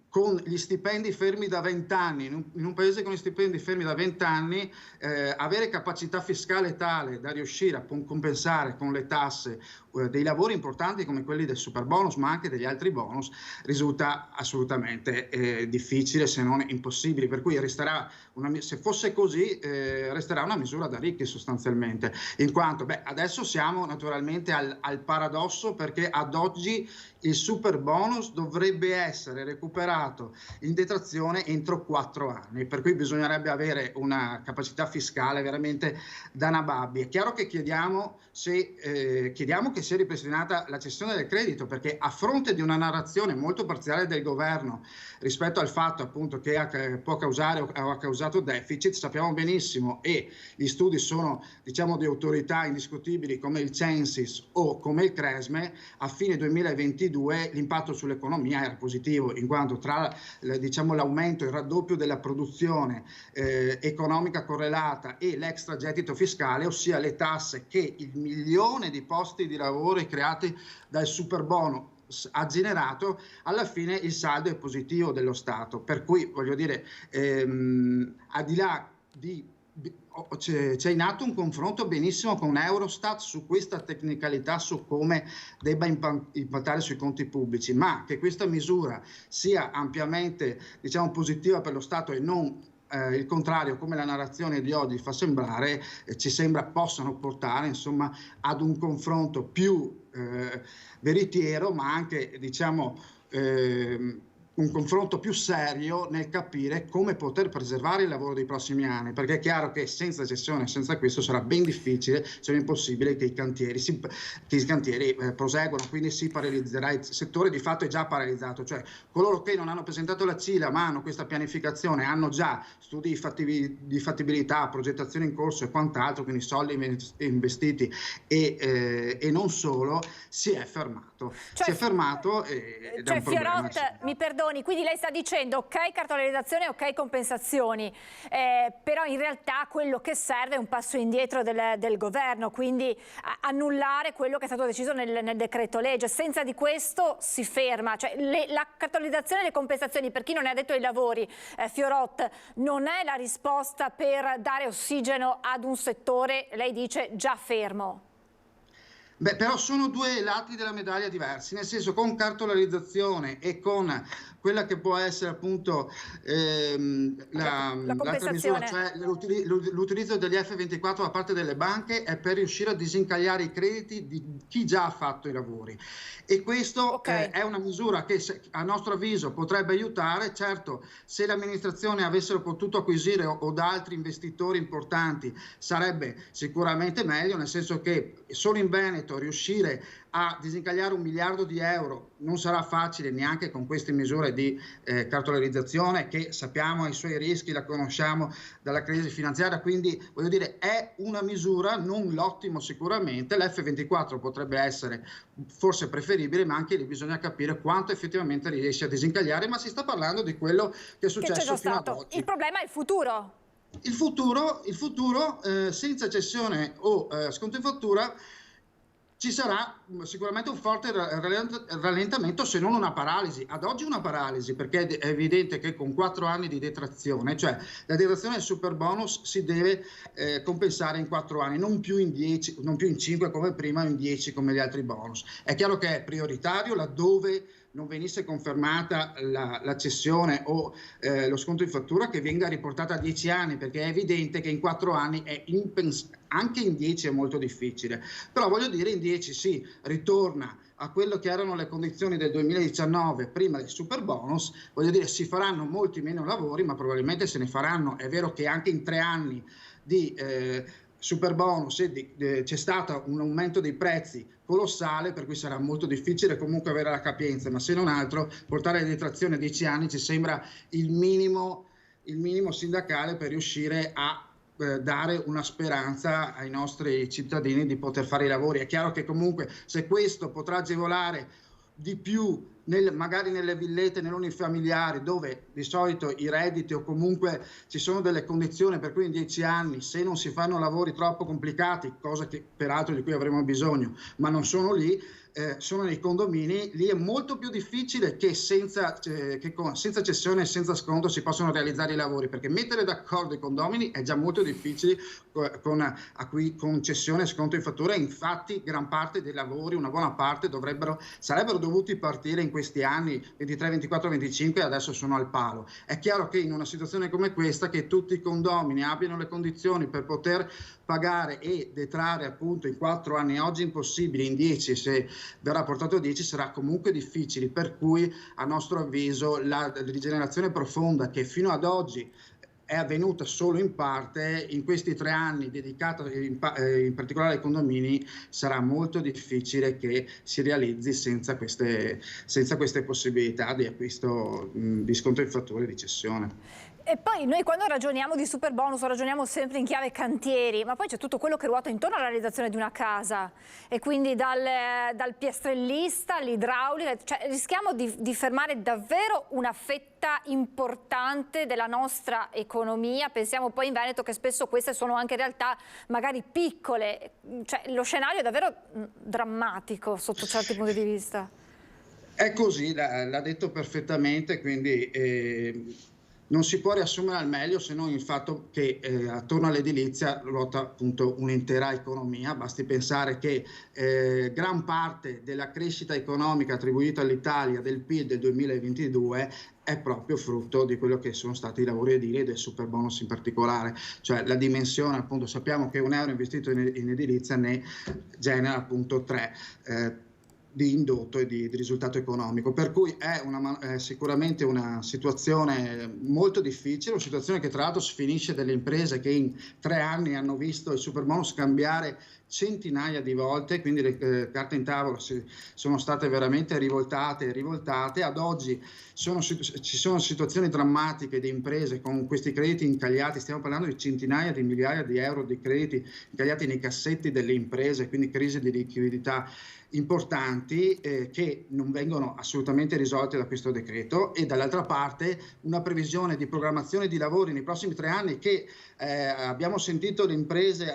con gli stipendi fermi da 20 anni, in un paese con gli stipendi fermi da 20 anni, avere capacità fiscale tale da riuscire a compensare con le tasse dei lavori importanti come quelli del superbonus, ma anche degli altri bonus, risulta assolutamente difficile, se non impossibile. Per cui se fosse così, resterà una misura da ricchi sostanzialmente, in quanto adesso siamo naturalmente al paradosso, perché ad oggi il superbonus dovrebbe essere recuperato in detrazione entro 4 anni, per cui bisognerebbe avere una capacità fiscale veramente da nababbi. È chiaro che chiediamo che sia ripristinata la cessione del credito, perché a fronte di una narrazione molto parziale del governo rispetto al fatto appunto che può causare o ha causato deficit, sappiamo benissimo, e gli studi sono diciamo di autorità indiscutibili come il Censis o come il Cresme, a fine 2022 l'impatto sull'economia era positivo, in quanto tra l'aumento, il raddoppio della produzione economica correlata e l'extragettito fiscale, ossia le tasse che il 1 milione di posti di lavoro creati dal superbonus ha generato, alla fine il saldo è positivo dello Stato. Per cui voglio dire, al di là di c'è in atto un confronto benissimo con Eurostat su questa tecnicalità, su come debba impattare sui conti pubblici, ma che questa misura sia ampiamente diciamo positiva per lo Stato e non il contrario, come la narrazione di oggi fa sembrare, ci sembra possano portare insomma ad un confronto più veritiero, ma anche diciamo un confronto più serio nel capire come poter preservare il lavoro dei prossimi anni, perché è chiaro che senza cessione, senza questo sarà ben difficile, se non impossibile, che i cantieri proseguano, quindi si paralizzerà il settore. Di fatto è già paralizzato, cioè coloro che non hanno presentato la CILA ma hanno questa pianificazione, hanno già studi di fattibilità, progettazione in corso e quant'altro, quindi soldi investiti e non solo, si è fermato. Cioè, si è fermato ed è un problema. Mi perdoni, quindi lei sta dicendo ok cartolarizzazione, ok compensazioni, però in realtà quello che serve è un passo indietro del governo, quindi annullare quello che è stato deciso nel decreto legge. Senza di questo si ferma, cioè la cartolarizzazione e le compensazioni, per chi non è addetto ai lavori, Fiorot, non è la risposta per dare ossigeno ad un settore, lei dice, già fermo. Però sono due lati della medaglia diversi, nel senso, con cartolarizzazione e con quella che può essere appunto l'altra misura, cioè l'utilizzo degli F24 da parte delle banche, è per riuscire a disincagliare i crediti di chi già ha fatto i lavori, e questo è una misura che a nostro avviso potrebbe aiutare. Certo, se l'amministrazione avessero potuto acquisire o da altri investitori importanti sarebbe sicuramente meglio, nel senso che solo in Veneto riuscire a disincagliare 1 miliardo di euro non sarà facile neanche con queste misure di cartolarizzazione, che sappiamo i suoi rischi, la conosciamo dalla crisi finanziaria, quindi voglio dire è una misura, non l'ottimo sicuramente. L'F24 potrebbe essere forse preferibile, ma anche lì bisogna capire quanto effettivamente riesce a disincagliare, ma si sta parlando di quello che è successo fino ad oggi. Il problema è il futuro. Il futuro senza cessione o sconto in fattura ci sarà sicuramente un forte rallentamento, se non una paralisi. Ad oggi una paralisi, perché è evidente che con 4 anni di detrazione, cioè la detrazione del superbonus si deve compensare in 4 anni, non più in 10, non più in 5 come prima, o in 10 come gli altri bonus. È chiaro che è prioritario laddove non venisse confermata la cessione o lo sconto in fattura, che venga riportata a 10 anni, perché è evidente che in 4 anni è anche in 10 è molto difficile. Però voglio dire, in 10 sì, ritorna a quello che erano le condizioni del 2019 prima del super bonus. Voglio dire, si faranno molti meno lavori, ma probabilmente se ne faranno. È vero che anche in 3 anni di super bonus c'è stato un aumento dei prezzi colossale, per cui sarà molto difficile comunque avere la capienza, ma se non altro portare la detrazione a 10 anni ci sembra il minimo sindacale per riuscire a dare una speranza ai nostri cittadini di poter fare i lavori. È chiaro che comunque se questo potrà agevolare di più magari nelle villette, nelle unifamiliari, dove di solito i redditi o comunque ci sono delle condizioni per cui in 10 anni, se non si fanno lavori troppo complicati, cosa che peraltro di cui avremo bisogno, ma non sono lì, sono nei condomini, lì è molto più difficile che senza cessione e senza sconto si possono realizzare i lavori, perché mettere d'accordo i condomini è già molto difficile con cessione e sconto in fattura. Infatti gran parte dei lavori, una buona parte, sarebbero dovuti partire in questi anni 23, 24, 25 e adesso sono al palo. È chiaro che in una situazione come questa, che tutti i condomini abbiano le condizioni per poter pagare e detrarre appunto in 4 anni, oggi impossibile, in 10 se verrà portato a 10 sarà comunque difficile, per cui a nostro avviso la rigenerazione profonda che fino ad oggi è avvenuta solo in parte, in questi 3 anni dedicata in particolare ai condomini, sarà molto difficile che si realizzi senza queste possibilità di acquisto di sconto in fattura e di cessione. E poi noi quando ragioniamo di super bonus ragioniamo sempre in chiave cantieri, ma poi c'è tutto quello che ruota intorno alla realizzazione di una casa, e quindi dal piastrellista all'idraulica, cioè rischiamo di fermare davvero una fetta importante della nostra economia. Pensiamo poi in Veneto che spesso queste sono anche realtà magari piccole, cioè lo scenario è davvero drammatico sotto certi punti di vista. È così, l'ha detto perfettamente, quindi non si può riassumere al meglio se non il fatto che attorno all'edilizia ruota appunto un'intera economia. Basti pensare che gran parte della crescita economica attribuita all'Italia del PIL del 2022 è proprio frutto di quello che sono stati i lavori edili e del super bonus in particolare, cioè la dimensione, appunto sappiamo che €1 investito in edilizia ne genera appunto 3 di indotto e di risultato economico, per cui è sicuramente una situazione molto difficile, una situazione che tra l'altro sfinisce delle imprese che in 3 anni hanno visto il superbonus cambiare centinaia di volte, quindi le carte in tavola sono state veramente rivoltate. Ad oggi ci sono situazioni drammatiche di imprese con questi crediti incagliati, stiamo parlando di centinaia di migliaia di euro di crediti incagliati nei cassetti delle imprese, quindi crisi di liquidità importanti che non vengono assolutamente risolte da questo decreto, e dall'altra parte una previsione di programmazione di lavori nei prossimi 3 anni che abbiamo sentito le imprese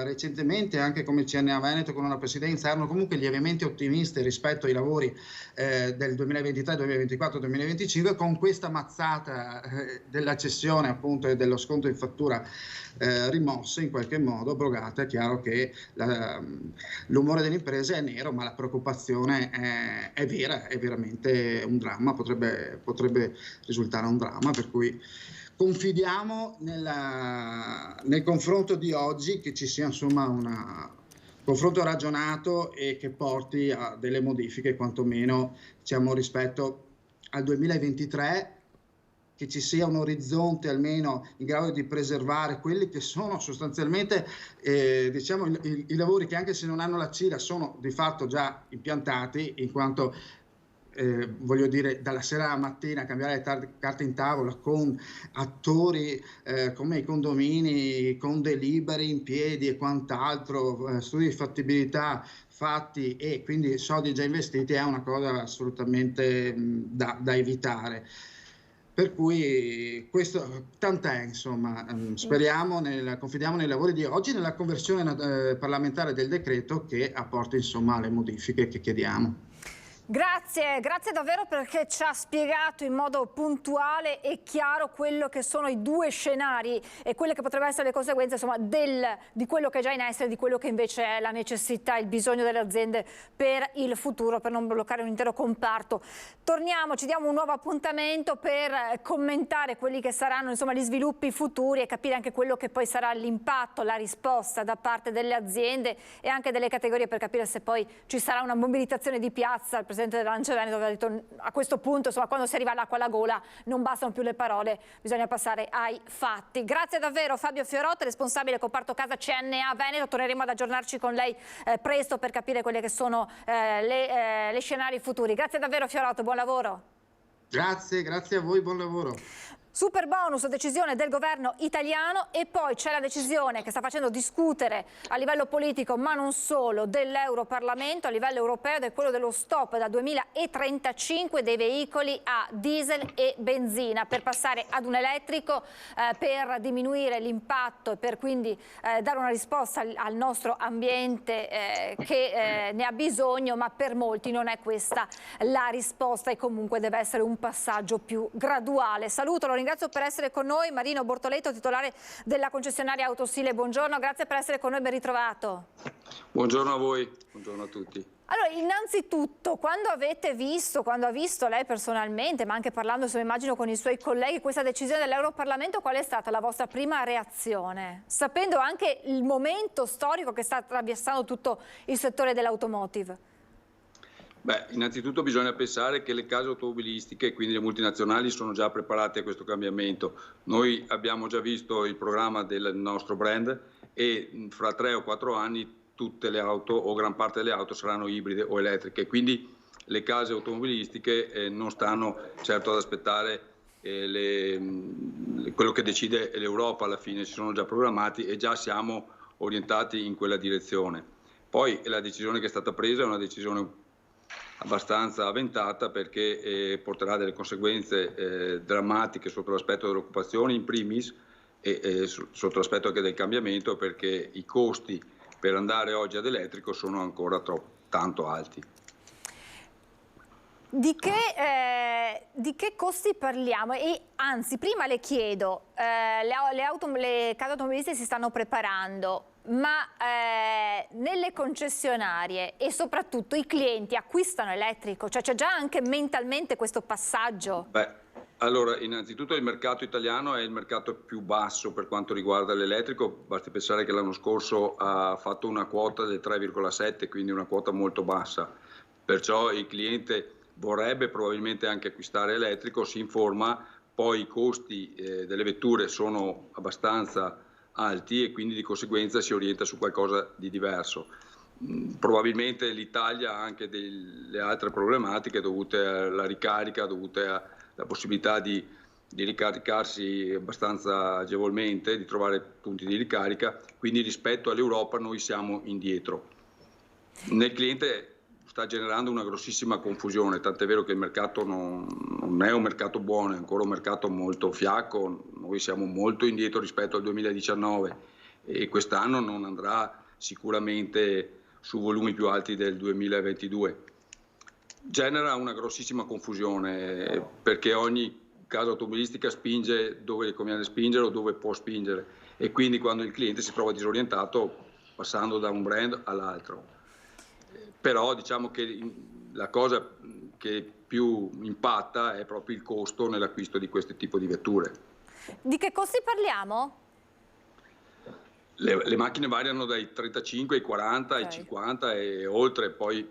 recentemente, anche come CNA Veneto con una presidenza, erano comunque lievemente ottimiste rispetto ai lavori del 2023, 2024, 2025, con questa mazzata della cessione appunto e dello sconto in fattura rimosse, in qualche modo abrogate. È chiaro che l'umore delle imprese è nero, ma la preoccupazione è vera, è veramente un dramma, potrebbe risultare un dramma, per cui confidiamo nel confronto di oggi, che ci sia insomma un confronto ragionato e che porti a delle modifiche, quantomeno diciamo rispetto al 2023, che ci sia un orizzonte almeno in grado di preservare quelli che sono sostanzialmente diciamo i lavori che, anche se non hanno la CIRA, sono di fatto già impiantati, in quanto voglio dire, dalla sera alla mattina cambiare le carte in tavola con attori come i condomini, con deliberi in piedi e quant'altro, studi di fattibilità fatti e quindi soldi già investiti, è una cosa assolutamente da evitare. Per cui questo tant'è, insomma, confidiamo nei lavori di oggi, nella conversione parlamentare del decreto che apporta insomma le modifiche che chiediamo. Grazie davvero perché ci ha spiegato in modo puntuale e chiaro quello che sono i due scenari e quelle che potrebbero essere le conseguenze, insomma, di quello che è già in essere e di quello che invece è la necessità, il bisogno delle aziende per il futuro, per non bloccare un intero comparto. Torniamo, ci diamo un nuovo appuntamento per commentare quelli che saranno, insomma, gli sviluppi futuri e capire anche quello che poi sarà l'impatto, la risposta da parte delle aziende e anche delle categorie, per capire se poi ci sarà una mobilitazione di piazza. Il Presidente dell'Ance Veneto aveva detto a questo punto, insomma, quando si arriva all'acqua alla gola non bastano più le parole, bisogna passare ai fatti. Grazie davvero Fabio Fiorotto, responsabile comparto casa CNA Veneto. Torneremo ad aggiornarci con lei presto per capire quelli che sono le scenari futuri. Grazie davvero Fiorotto, buon lavoro. Grazie a voi, buon lavoro. Super bonus, decisione del governo italiano, e poi c'è la decisione che sta facendo discutere a livello politico, ma non solo, dell'Europarlamento a livello europeo, ed è quello dello stop dal 2035 dei veicoli a diesel e benzina per passare ad un elettrico, per diminuire l'impatto e per quindi dare una risposta al nostro ambiente che ne ha bisogno, ma per molti non è questa la risposta e comunque deve essere un passaggio più graduale. Saluto, lo ringrazio per essere con noi, Marino Bortoleto, titolare della concessionaria Autostile. Buongiorno, grazie per essere con noi, ben ritrovato. Buongiorno a voi, buongiorno a tutti. Allora, innanzitutto, quando ha visto lei personalmente, ma anche parlando, immagino, con i suoi colleghi, questa decisione dell'Europarlamento, qual è stata la vostra prima reazione? Sapendo anche il momento storico che sta attraversando tutto il settore dell'automotive. Beh, innanzitutto bisogna pensare che le case automobilistiche, quindi le multinazionali, sono già preparate a questo cambiamento. Noi abbiamo già visto il programma del nostro brand e fra 3 o 4 anni tutte le auto o gran parte delle auto saranno ibride o elettriche, quindi le case automobilistiche non stanno certo ad aspettare quello che decide l'Europa. Alla fine si sono già programmati e già siamo orientati in quella direzione. Poi la decisione che è stata presa è una decisione abbastanza avventata, perché porterà delle conseguenze drammatiche sotto l'aspetto dell'occupazione in primis e sotto l'aspetto anche del cambiamento, perché i costi per andare oggi ad elettrico sono ancora tanto alti. Di che costi parliamo? E anzi, prima le chiedo, le case automobilistiche si stanno preparando, ma nelle concessionarie e soprattutto i clienti acquistano elettrico? Cioè c'è già anche mentalmente questo passaggio? Beh, allora, innanzitutto il mercato italiano è il mercato più basso per quanto riguarda l'elettrico. Basti pensare che l'anno scorso ha fatto una quota del 3,7, quindi una quota molto bassa. Perciò il cliente vorrebbe probabilmente anche acquistare elettrico, si informa, poi i costi delle vetture sono abbastanza alti e quindi di conseguenza si orienta su qualcosa di diverso. Probabilmente l'Italia ha anche delle altre problematiche dovute alla ricarica, dovute alla possibilità di ricaricarsi abbastanza agevolmente, di trovare punti di ricarica, quindi rispetto all'Europa noi siamo indietro. Nel cliente sta generando una grossissima confusione, tant'è vero che il mercato non è un mercato buono, è ancora un mercato molto fiacco. Noi siamo molto indietro rispetto al 2019 e quest'anno non andrà sicuramente su volumi più alti del 2022. Genera una grossissima confusione perché ogni casa automobilistica spinge dove conviene spingere o dove può spingere, e quindi quando il cliente si trova disorientato passando da un brand all'altro. Però diciamo che la cosa che più impatta è proprio il costo nell'acquisto di questo tipo di vetture. Di che costi parliamo? Le macchine variano dai 35 ai 40 ai 50 e oltre. Poi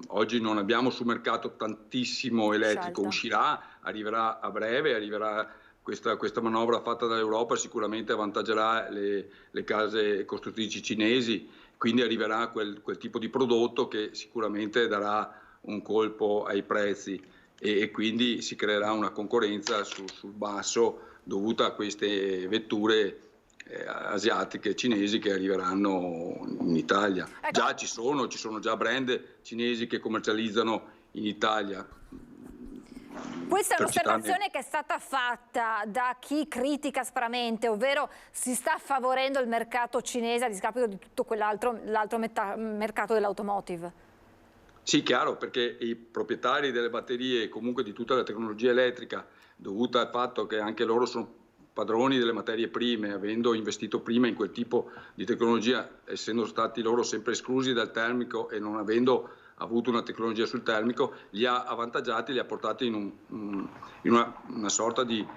oggi non abbiamo sul mercato tantissimo elettrico, uscirà, arriverà a breve, arriverà questa manovra fatta dall'Europa, sicuramente avvantaggerà le case costruttrici cinesi, quindi arriverà quel tipo di prodotto che sicuramente darà un colpo ai prezzi e quindi si creerà una concorrenza sul basso dovuta a queste vetture asiatiche, cinesi, che arriveranno in Italia. Ecco. Già ci sono già brand cinesi che commercializzano in Italia. Questa è per un'osservazione che è stata fatta da chi critica aspramente, ovvero si sta favorendo il mercato cinese a discapito di tutto l'altro mercato dell'automotive. Sì, chiaro, perché i proprietari delle batterie e comunque di tutta la tecnologia elettrica, dovuta al fatto che anche loro sono padroni delle materie prime, avendo investito prima in quel tipo di tecnologia, essendo stati loro sempre esclusi dal termico e non avendo avuto una tecnologia sul termico, li ha avvantaggiati, li ha portati in una sorta di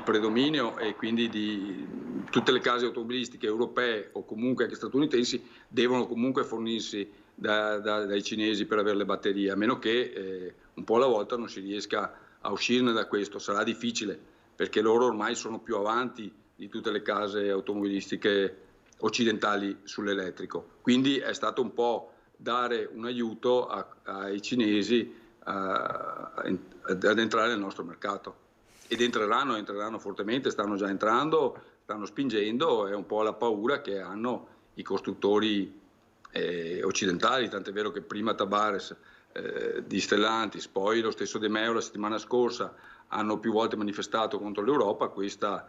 predominio, e quindi tutte le case automobilistiche europee o comunque anche statunitensi devono comunque fornirsi dai cinesi per avere le batterie, a meno che un po' alla volta non si riesca a uscirne da questo. Sarà difficile, perché loro ormai sono più avanti di tutte le case automobilistiche occidentali sull'elettrico. Quindi è stato un po' dare un aiuto ai cinesi ad entrare nel nostro mercato. Ed entreranno fortemente, stanno già entrando, stanno spingendo, è un po' la paura che hanno i costruttori occidentali, tant'è vero che prima Tabares di Stellantis, poi lo stesso De Meo la settimana scorsa hanno più volte manifestato contro l'Europa questa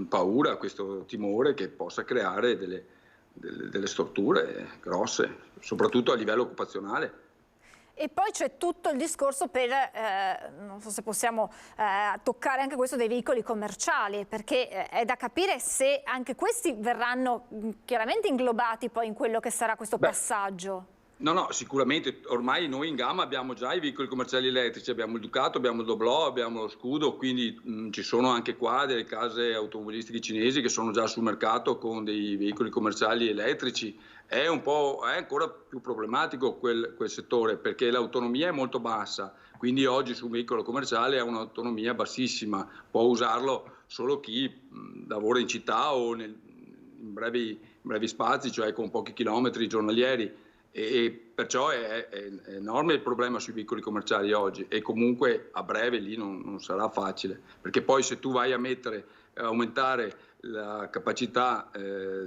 paura, questo timore che possa creare delle storture grosse, soprattutto a livello occupazionale. E poi c'è tutto il discorso per, non so se possiamo toccare anche questo, dei veicoli commerciali, perché è da capire se anche questi verranno chiaramente inglobati poi in quello che sarà questo passaggio. No, sicuramente. Ormai noi in gamma abbiamo già i veicoli commerciali elettrici, abbiamo il Ducato, abbiamo il Doblò, abbiamo lo Scudo, quindi ci sono anche qua delle case automobilistiche cinesi che sono già sul mercato con dei veicoli commerciali elettrici. È ancora più problematico quel settore, perché l'autonomia è molto bassa, quindi oggi su un veicolo commerciale ha un'autonomia bassissima, può usarlo solo chi lavora in città o in brevi spazi, cioè con pochi chilometri giornalieri. E perciò è enorme il problema sui veicoli commerciali oggi, e comunque a breve lì non sarà facile, perché poi se tu vai a aumentare la capacità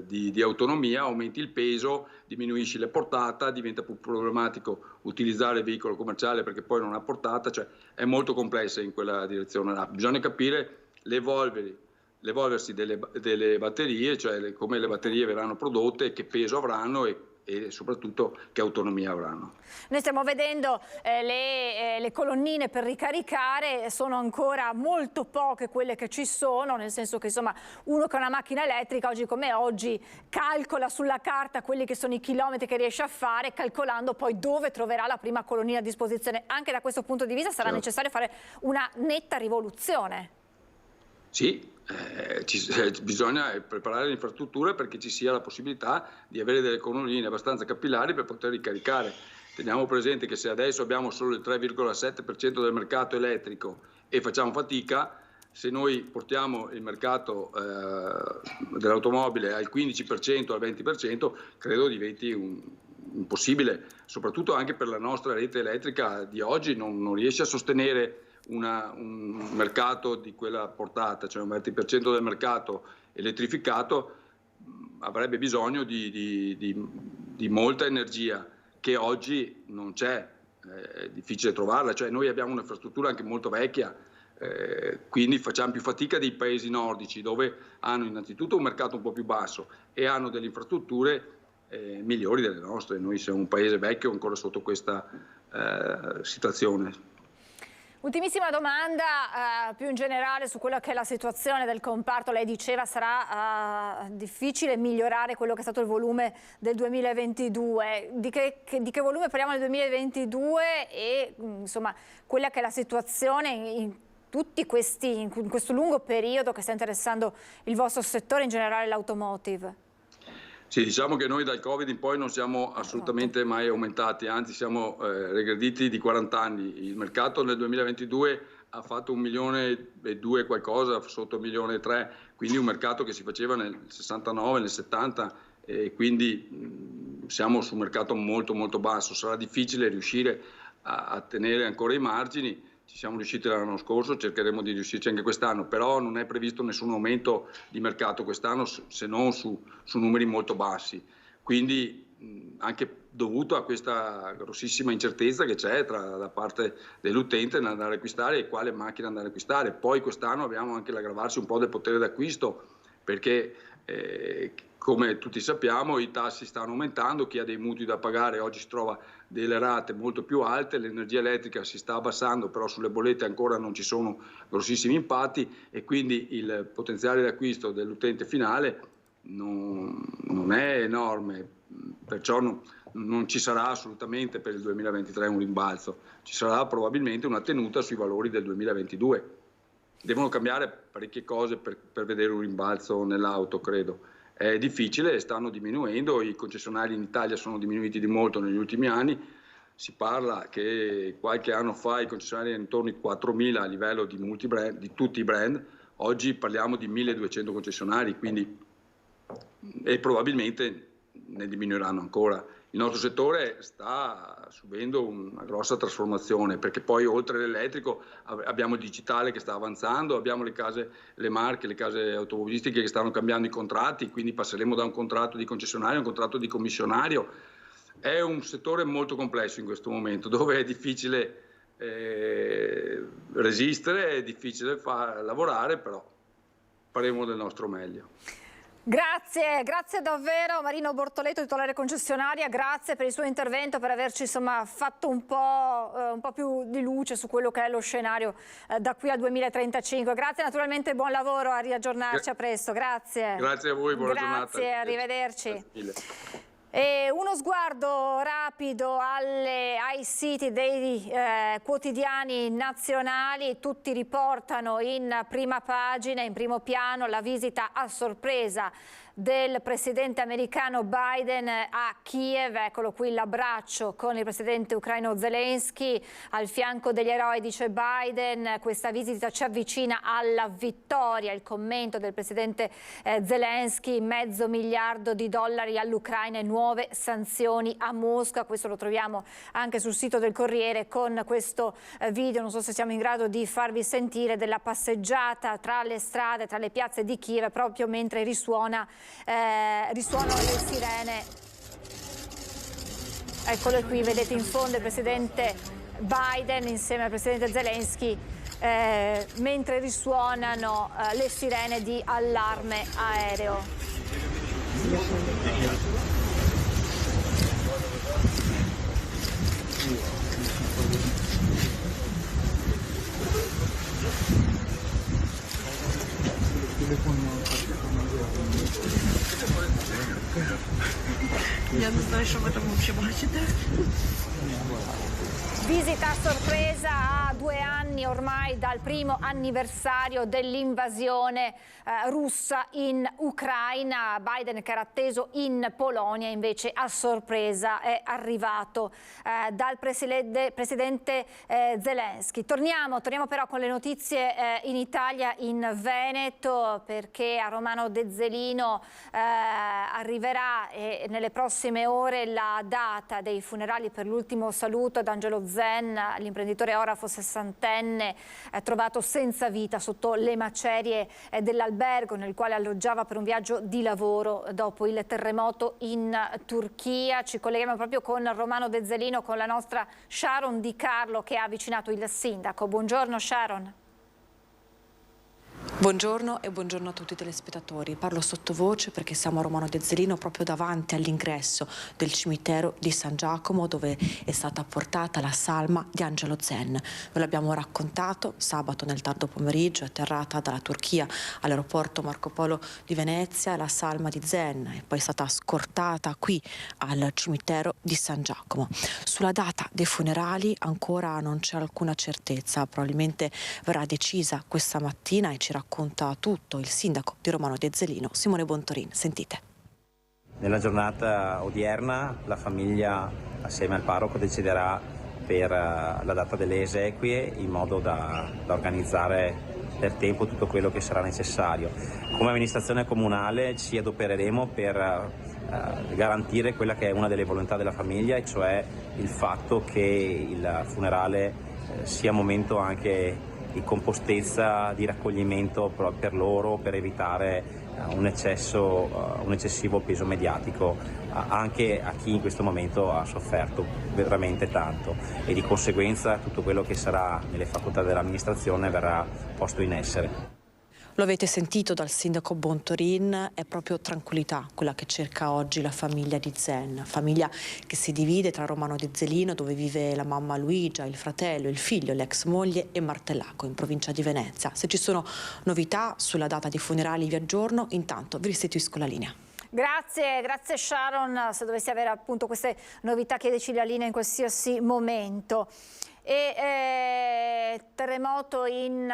di autonomia, aumenti il peso, diminuisci la portata, diventa più problematico utilizzare il veicolo commerciale perché poi non ha portata, cioè è molto complessa in quella direzione là. Bisogna capire l'evolversi delle batterie, cioè come le batterie verranno prodotte, che peso avranno e soprattutto che autonomia avranno. Noi stiamo vedendo le colonnine per ricaricare, sono ancora molto poche quelle che ci sono, nel senso che insomma uno che ha una macchina elettrica oggi come oggi calcola sulla carta quelli che sono i chilometri che riesce a fare, calcolando poi dove troverà la prima colonnina a disposizione. Anche da questo punto di vista sarà necessario fare una netta rivoluzione. Sì, bisogna preparare l'infrastruttura perché ci sia la possibilità di avere delle colonnine abbastanza capillari per poter ricaricare. Teniamo presente che se adesso abbiamo solo il 3,7% del mercato elettrico e facciamo fatica, se noi portiamo il mercato dell'automobile al 15%, al 20%, credo diventi impossibile, soprattutto anche per la nostra rete elettrica di oggi, non riesce a sostenere un mercato di quella portata, cioè un 20% del mercato elettrificato avrebbe bisogno di molta energia che oggi non c'è, è difficile trovarla, cioè noi abbiamo un'infrastruttura anche molto vecchia, quindi facciamo più fatica dei paesi nordici dove hanno innanzitutto un mercato un po' più basso e hanno delle infrastrutture migliori delle nostre. Noi siamo un paese vecchio ancora sotto questa situazione. Ultimissima domanda, più in generale su quella che è la situazione del comparto. Lei diceva sarà difficile migliorare quello che è stato il volume del 2022. Di che volume parliamo nel 2022 e insomma quella che è la situazione in questo lungo periodo che sta interessando il vostro settore, in generale l'automotive? Sì, diciamo che noi dal Covid in poi non siamo assolutamente mai aumentati, anzi siamo regrediti di 40 anni. Il mercato nel 2022 ha fatto 1,2 milioni qualcosa, sotto 1,3 milioni, quindi un mercato che si faceva nel 69, nel 70, e quindi siamo su un mercato molto molto basso. Sarà difficile riuscire a tenere ancora i margini. Ci siamo riusciti l'anno scorso, cercheremo di riuscirci anche quest'anno, però non è previsto nessun aumento di mercato quest'anno se non su numeri molto bassi. Quindi anche dovuto a questa grossissima incertezza che c'è da parte dell'utente nell'andare a acquistare e quale macchina andare a acquistare. Poi quest'anno abbiamo anche l'aggravarsi un po' del potere d'acquisto, perché come tutti sappiamo i tassi stanno aumentando, chi ha dei mutui da pagare oggi si trova delle rate molto più alte, l'energia elettrica si sta abbassando, però sulle bollette ancora non ci sono grossissimi impatti e quindi il potenziale d'acquisto dell'utente finale non è enorme, perciò non ci sarà assolutamente per il 2023 un rimbalzo, ci sarà probabilmente una tenuta sui valori del 2022. Devono cambiare parecchie cose per vedere un rimbalzo nell'auto, credo. È difficile, stanno diminuendo, i concessionari in Italia sono diminuiti di molto negli ultimi anni, si parla che qualche anno fa i concessionari erano intorno ai 4.000 a livello di multibrand, di tutti i brand, oggi parliamo di 1.200 concessionari, quindi, e probabilmente ne diminuiranno ancora. Il nostro settore sta subendo una grossa trasformazione, perché poi oltre all'elettrico abbiamo il digitale che sta avanzando, abbiamo le marche, le case automobilistiche che stanno cambiando i contratti, quindi passeremo da un contratto di concessionario a un contratto di commissionario. È un settore molto complesso in questo momento, dove è difficile resistere, è difficile lavorare, però faremo del nostro meglio. Grazie davvero Marino Bortoleto, titolare concessionaria, grazie per il suo intervento, per averci fatto un po' più di luce su quello che è lo scenario da qui al 2035. Grazie naturalmente, buon lavoro, a riaggiornarci, a presto, grazie. Grazie a voi, buona giornata. Grazie, arrivederci. E uno sguardo rapido ai siti dei quotidiani nazionali, tutti riportano in prima pagina, in primo piano, la visita a sorpresa del presidente americano Biden a Kiev. Eccolo qui l'abbraccio con il presidente ucraino Zelensky al fianco degli eroi, dice Biden. Questa visita ci avvicina alla vittoria. Il commento del presidente Zelensky: $500 miliardi all'Ucraina e nuove sanzioni a Mosca. Questo lo troviamo anche sul sito del Corriere con questo video, non so se siamo in grado di farvi sentire, della passeggiata tra le strade, tra le piazze di Kiev, proprio mentre risuonano le sirene. Eccolo qui, vedete in fondo il presidente Biden insieme al presidente Zelensky mentre risuonano le sirene di allarme aereo. Я не знаю, що ви там взагалі бачите. Visita a sorpresa a 2 anni ormai dal primo anniversario dell'invasione russa in Ucraina. Biden, che era atteso in Polonia, invece a sorpresa è arrivato dal presidente Zelensky. Torniamo però con le notizie in Italia, in Veneto, perché a Romano Dezzelino arriverà nelle prossime ore la data dei funerali per l'ultimo saluto ad Angelo Zen, l'imprenditore orafo 60enne trovato senza vita sotto le macerie dell'albergo nel quale alloggiava per un viaggio di lavoro dopo il terremoto in Turchia. Ci colleghiamo proprio con Romano Dezzelino, con la nostra Sharon Di Carlo, che ha avvicinato il sindaco. Buongiorno Sharon. Buongiorno e buongiorno a tutti i telespettatori. Parlo sottovoce perché siamo a Romano Dezzelino, proprio davanti all'ingresso del cimitero di San Giacomo, dove è stata portata la salma di Angelo Zen. Ve l'abbiamo raccontato sabato nel tardo pomeriggio, atterrata dalla Turchia all'aeroporto Marco Polo di Venezia, la salma di Zen è poi stata scortata qui al cimitero di San Giacomo. Sulla data dei funerali ancora non c'è alcuna certezza, probabilmente verrà decisa questa mattina e ci racconta tutto il sindaco di Romano Dezzelino, Simone Bontorin. Sentite. Nella giornata odierna la famiglia assieme al parroco deciderà per la data delle esequie in modo da organizzare per tempo tutto quello che sarà necessario. Come amministrazione comunale ci adopereremo per garantire quella che è una delle volontà della famiglia, e cioè il fatto che il funerale sia momento anche di compostezza, di raccoglimento per loro, per evitare un eccessivo peso mediatico anche a chi in questo momento ha sofferto veramente tanto, e di conseguenza tutto quello che sarà nelle facoltà dell'amministrazione verrà posto in essere. Lo avete sentito dal sindaco Bontorin, è proprio tranquillità quella che cerca oggi la famiglia di Zen, famiglia che si divide tra Romano di Zelino, dove vive la mamma Luigia, il fratello, il figlio, l'ex moglie, e Martellaco, in provincia di Venezia. Se ci sono novità sulla data dei funerali vi aggiorno, intanto vi restituisco la linea. Grazie Sharon, se dovessi avere appunto queste novità chiedeci la linea in qualsiasi momento. Terremoto in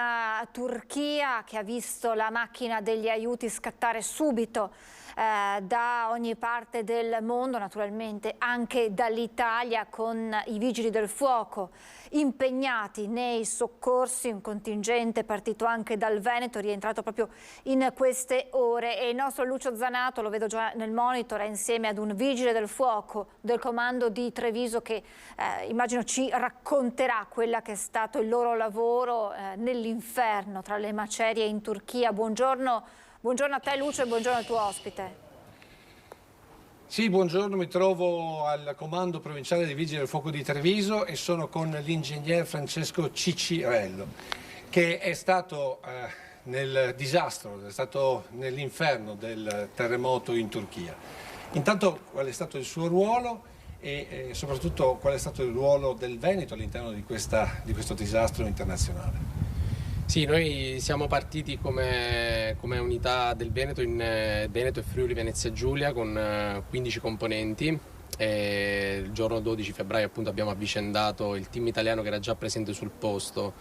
Turchia che ha visto la macchina degli aiuti scattare subito da ogni parte del mondo, naturalmente anche dall'Italia, con i vigili del fuoco impegnati nei soccorsi, un contingente partito anche dal Veneto, rientrato proprio in queste ore, e il nostro Lucio Zanato, lo vedo già nel monitor, è insieme ad un vigile del fuoco del comando di Treviso che immagino ci racconterà quella che è stato il loro lavoro nell'inferno tra le macerie in Turchia. Buongiorno a te Lucio e buongiorno al tuo ospite. Sì, buongiorno, mi trovo al comando provinciale dei Vigili del Fuoco di Treviso e sono con l'ingegner Francesco Cicirello, che è stato nel disastro, è stato nell'inferno del terremoto in Turchia. Intanto qual è stato il suo ruolo e soprattutto qual è stato il ruolo del Veneto all'interno di questo disastro internazionale? Sì, noi siamo partiti come unità del Veneto in Veneto e Friuli Venezia Giulia con 15 componenti. E il giorno 12 febbraio appunto abbiamo avvicendato il team italiano che era già presente sul posto.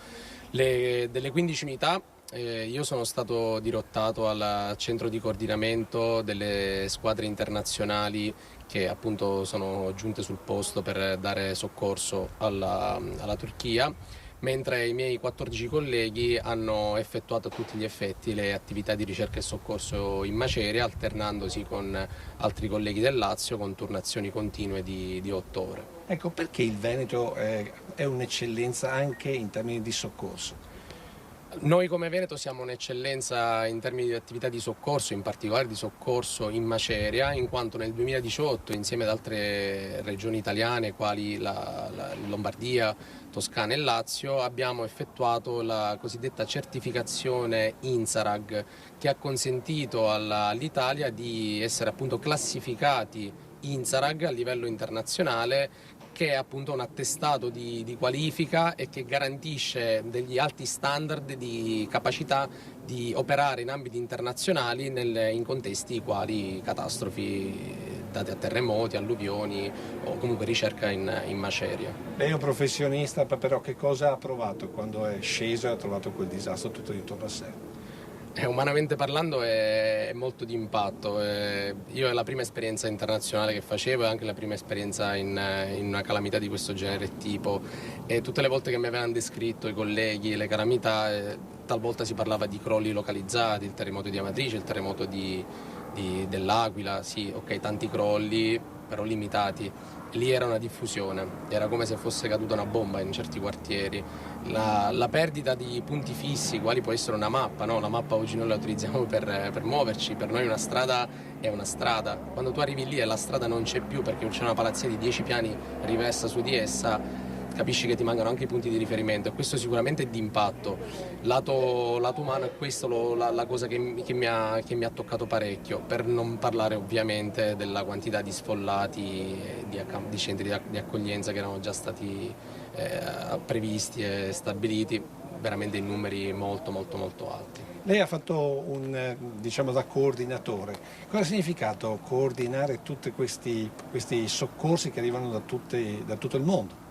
Delle 15 unità io sono stato dirottato al centro di coordinamento delle squadre internazionali che appunto sono giunte sul posto per dare soccorso alla Turchia, mentre i miei 14 colleghi hanno effettuato a tutti gli effetti le attività di ricerca e soccorso in maceria, alternandosi con altri colleghi del Lazio con turnazioni continue di 8 ore. Ecco, perché il Veneto è un'eccellenza anche in termini di soccorso? Noi come Veneto siamo un'eccellenza in termini di attività di soccorso, in particolare di soccorso in maceria, in quanto nel 2018 insieme ad altre regioni italiane quali la Lombardia, Toscana e Lazio abbiamo effettuato la cosiddetta certificazione INSARAG, che ha consentito all'Italia di essere appunto classificati INSARAG a livello internazionale, che è appunto un attestato di qualifica e che garantisce degli alti standard di capacità di operare in ambiti internazionali in contesti quali catastrofi date a terremoti, alluvioni o comunque ricerca in maceria. Lei è un professionista, però che cosa ha provato quando è sceso e ha trovato quel disastro tutto intorno a sé? Umanamente parlando è molto di impatto. Io è la prima esperienza internazionale che facevo e anche la prima esperienza in una calamità di questo genere e tipo, e tutte le volte che mi avevano descritto i colleghi le calamità talvolta si parlava di crolli localizzati, il terremoto di Amatrice, il terremoto dell'Aquila, sì, ok, tanti crolli però limitati. Lì era una diffusione, era come se fosse caduta una bomba in certi quartieri. La perdita di punti fissi, quali può essere una mappa, no? La mappa oggi noi la utilizziamo per muoverci, per noi una strada è una strada. Quando tu arrivi lì e la strada non c'è più perché c'è una palazzina di 10 piani rivesta su di essa, capisci che ti mancano anche i punti di riferimento e questo sicuramente è di impatto. Lato umano è questo la cosa che mi ha toccato parecchio, per non parlare ovviamente della quantità di sfollati di centri di accoglienza che erano già stati previsti e stabiliti, veramente in numeri molto alti. Lei ha fatto diciamo da coordinatore. Cosa ha significato coordinare tutti questi soccorsi che arrivano da tutto il mondo?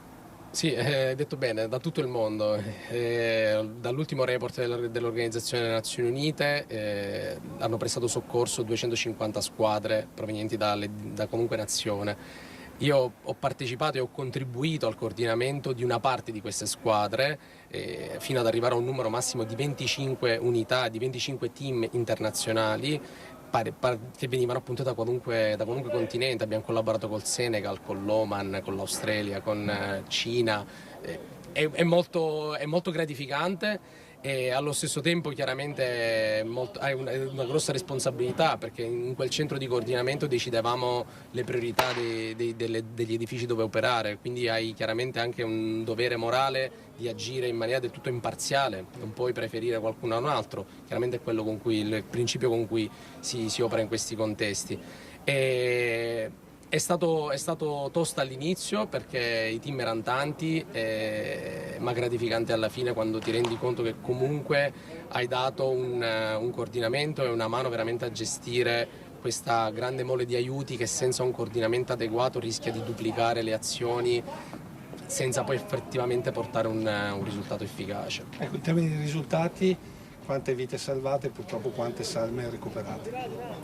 Sì, hai detto bene, da tutto il mondo. Dall'ultimo report dell'Organizzazione delle Nazioni Unite hanno prestato soccorso 250 squadre provenienti da qualunque nazione. Io ho partecipato e ho contribuito al coordinamento di una parte di queste squadre fino ad arrivare a un numero massimo di 25 unità, di 25 team internazionali che venivano appunto da qualunque continente. Abbiamo collaborato col Senegal, con l'Oman, con l'Australia, con Cina, è molto gratificante. E allo stesso tempo chiaramente hai una grossa responsabilità, perché in quel centro di coordinamento decidevamo le priorità degli edifici dove operare, quindi hai chiaramente anche un dovere morale di agire in maniera del tutto imparziale, non puoi preferire qualcuno a un altro, chiaramente è quello il principio con cui si opera in questi contesti. È stato tosto all'inizio perché i team erano tanti, ma gratificante alla fine quando ti rendi conto che comunque hai dato un coordinamento e una mano veramente a gestire questa grande mole di aiuti che senza un coordinamento adeguato rischia di duplicare le azioni senza poi effettivamente portare un risultato efficace. Ecco, in termini di risultati, quante vite salvate e purtroppo quante salme recuperate?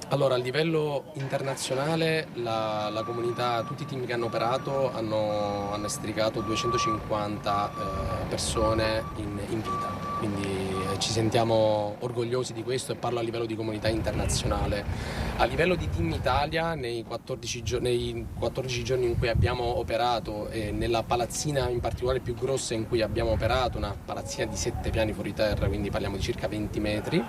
Allora, a livello internazionale la comunità, tutti i team che hanno operato hanno estricato 250 persone in vita, quindi ci sentiamo orgogliosi di questo e parlo a livello di comunità internazionale. A livello di Team Italia, nei 14 giorni in cui abbiamo operato e nella palazzina in particolare più grossa in cui abbiamo operato, una palazzina di 7 piani fuori terra, quindi parliamo di circa 20 metri,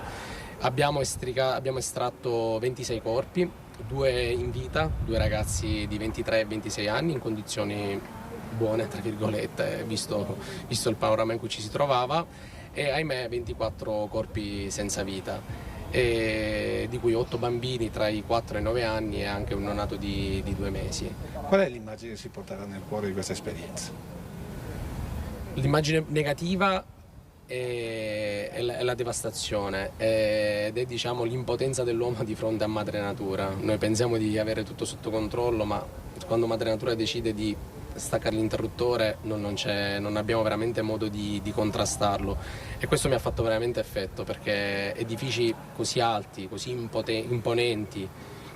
abbiamo estratto 26 corpi, 2 in vita, 2 ragazzi di 23 e 26 anni in condizioni buone, tra virgolette, visto il panorama in cui ci si trovava, e ahimè 24 corpi senza vita, di cui 8 bambini tra i 4 e i 9 anni e anche un neonato di 2 mesi. Qual è l'immagine che si porterà nel cuore di questa esperienza? L'immagine negativa è la devastazione ed è, diciamo, l'impotenza dell'uomo di fronte a madre natura. Noi pensiamo di avere tutto sotto controllo, ma quando madre natura decide di staccare l'interruttore non abbiamo veramente modo di contrastarlo, e questo mi ha fatto veramente effetto, perché edifici così alti, così imponenti,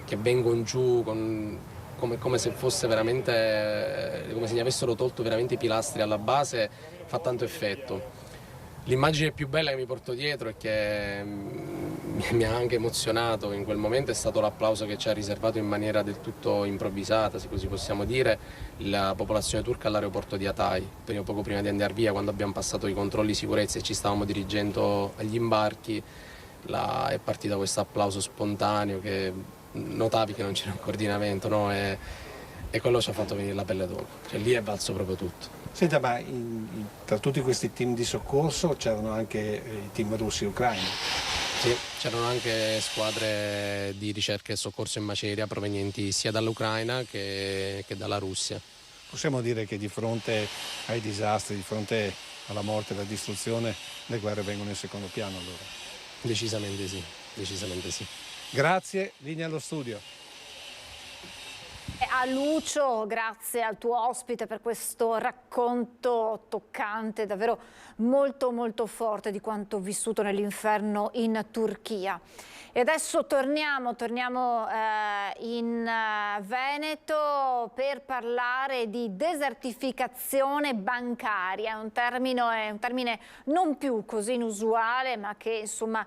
che vengono giù come se fosse veramente, come se gli avessero tolto veramente i pilastri alla base, fa tanto effetto. L'immagine più bella che mi porto dietro e che mi ha anche emozionato in quel momento è stato l'applauso che ci ha riservato in maniera del tutto improvvisata, se così possiamo dire, la popolazione turca all'aeroporto di Hatay, poco prima di andare via, quando abbiamo passato i controlli di sicurezza e ci stavamo dirigendo agli imbarchi. È partito questo applauso spontaneo che notavi che non c'era un coordinamento, no? E quello ci ha fatto venire la pelle d'oca, cioè lì è valso proprio tutto. Senta, ma tra tutti questi team di soccorso c'erano anche i team russi e ucraini? Sì, c'erano anche squadre di ricerca e soccorso in maceria provenienti sia dall'Ucraina che dalla Russia. Possiamo dire che di fronte ai disastri, di fronte alla morte e alla distruzione, le guerre vengono in secondo piano allora? Decisamente sì, decisamente sì. Grazie, linea allo studio. A Lucio, grazie al tuo ospite per questo racconto toccante, davvero molto molto forte di quanto vissuto nell'inferno in Turchia. E adesso torniamo in Veneto per parlare di desertificazione bancaria. È un termine non più così inusuale, ma che insomma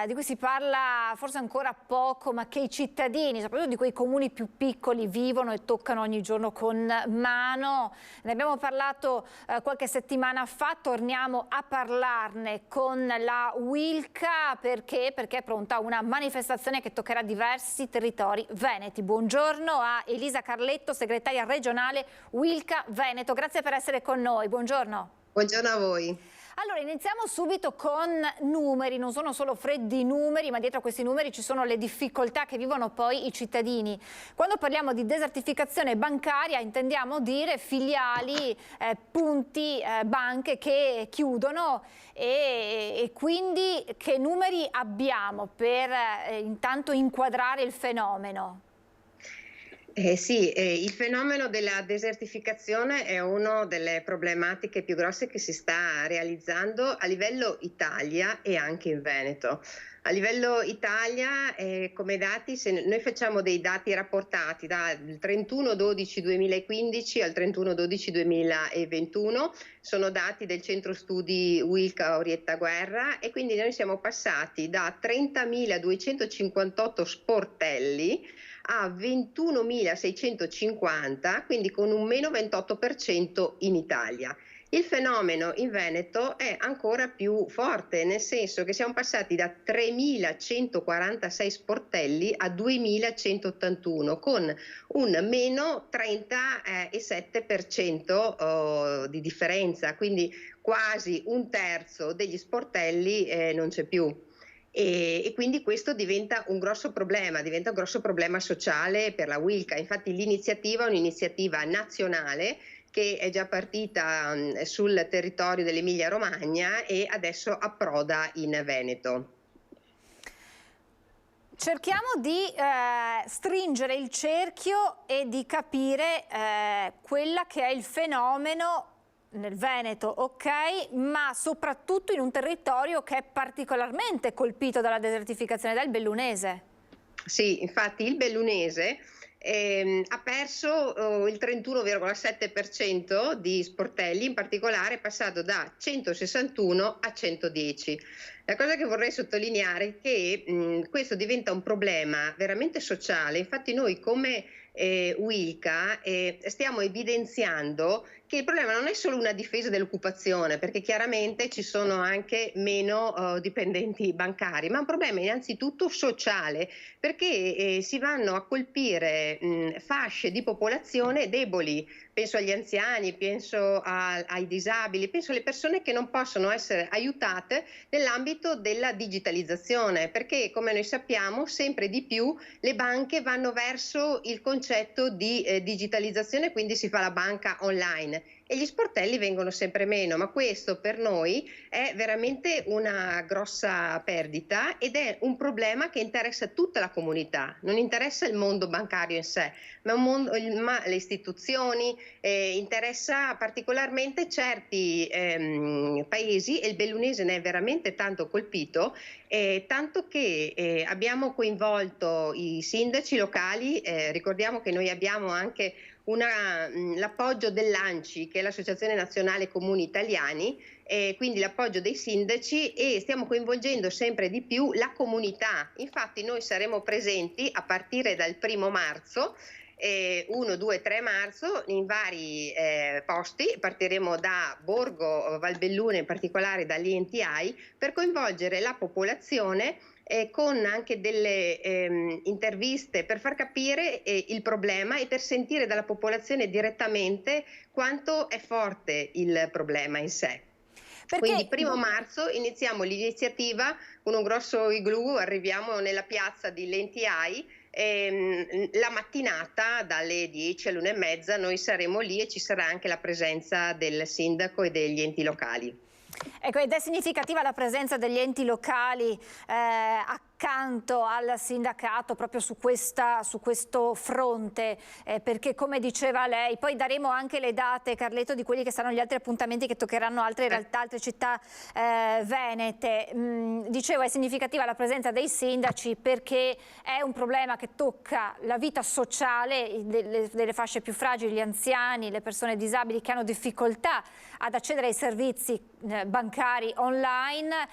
di cui si parla forse ancora poco, ma che i cittadini, soprattutto di quei comuni più piccoli, vivono e toccano ogni giorno con mano. Ne abbiamo parlato qualche settimana fa, torniamo a parlarne con la Wilca perché è pronta una manifestazione che toccherà diversi territori veneti. Buongiorno a Elisa Carletto, segretaria regionale Wilca Veneto. Grazie per essere con noi. Buongiorno. Buongiorno a voi. Allora, iniziamo subito con numeri, non sono solo freddi numeri, ma dietro a questi numeri ci sono le difficoltà che vivono poi i cittadini. Quando parliamo di desertificazione bancaria intendiamo dire filiali, punti, banche che chiudono e quindi che numeri abbiamo per intanto inquadrare il fenomeno? Il fenomeno della desertificazione è una delle problematiche più grosse che si sta realizzando a livello Italia e anche in Veneto. A livello Italia, come dati, se noi facciamo dei dati rapportati dal 31/12/2015 al 31/12/2021, sono dati del centro studi Wilca Orietta Guerra, e quindi noi siamo passati da 30.258 sportelli a 21.650, quindi con un meno 28% in Italia. Il fenomeno in Veneto è ancora più forte, nel senso che siamo passati da 3.146 sportelli a 2.181, con un meno 37% di differenza, quindi quasi un terzo degli sportelli non c'è più. E quindi questo diventa un grosso problema sociale per la Wilca. Infatti l'iniziativa è un'iniziativa nazionale che è già partita sul territorio dell'Emilia Romagna e adesso approda in Veneto. Cerchiamo di stringere il cerchio e di capire quella che è il fenomeno nel Veneto, ok, ma soprattutto in un territorio che è particolarmente colpito dalla desertificazione, del bellunese. Sì, infatti il bellunese ha perso il 31,7% di sportelli, in particolare è passato da 161 a 110. La cosa che vorrei sottolineare è che questo diventa un problema veramente sociale. Infatti noi come Wilca stiamo evidenziando che il problema non è solo una difesa dell'occupazione, perché chiaramente ci sono anche meno dipendenti bancari, ma è un problema innanzitutto sociale, perché si vanno a colpire fasce di popolazione deboli. Penso agli anziani, penso ai disabili, penso alle persone che non possono essere aiutate nell'ambito della digitalizzazione, perché come noi sappiamo sempre di più le banche vanno verso il concetto di digitalizzazione, quindi si fa la banca online e gli sportelli vengono sempre meno, ma questo per noi è veramente una grossa perdita ed è un problema che interessa tutta la comunità, non interessa il mondo bancario in sé, ma le istituzioni, interessa particolarmente certi paesi e il bellunese ne è veramente tanto colpito, tanto che abbiamo coinvolto i sindaci locali, ricordiamo che noi abbiamo anche l'appoggio dell'ANCI, che è l'Associazione Nazionale Comuni Italiani, quindi l'appoggio dei sindaci, e stiamo coinvolgendo sempre di più la comunità. Infatti noi saremo presenti a partire dal 1° marzo, 1, 2, 3 marzo in vari posti. Partiremo da Borgo Valbelluna, in particolare dall'INTI, per coinvolgere la popolazione con anche delle interviste per far capire il problema e per sentire dalla popolazione direttamente quanto è forte il problema in sé. Quindi 1° marzo iniziamo l'iniziativa con un grosso igloo, arriviamo nella piazza di l'INTI, la mattinata dalle 10 all'1:30 noi saremo lì e ci sarà anche la presenza del sindaco e degli enti locali. Ecco, ed è significativa la presenza degli enti locali accanto al sindacato proprio su questo fronte, perché come diceva lei, poi daremo anche le date, Carletto, di quelli che saranno gli altri appuntamenti che toccheranno altre realtà, altre città venete. Dicevo, è significativa la presenza dei sindaci perché è un problema che tocca la vita sociale delle fasce più fragili, gli anziani, le persone disabili che hanno difficoltà ad accedere ai servizi bancari online,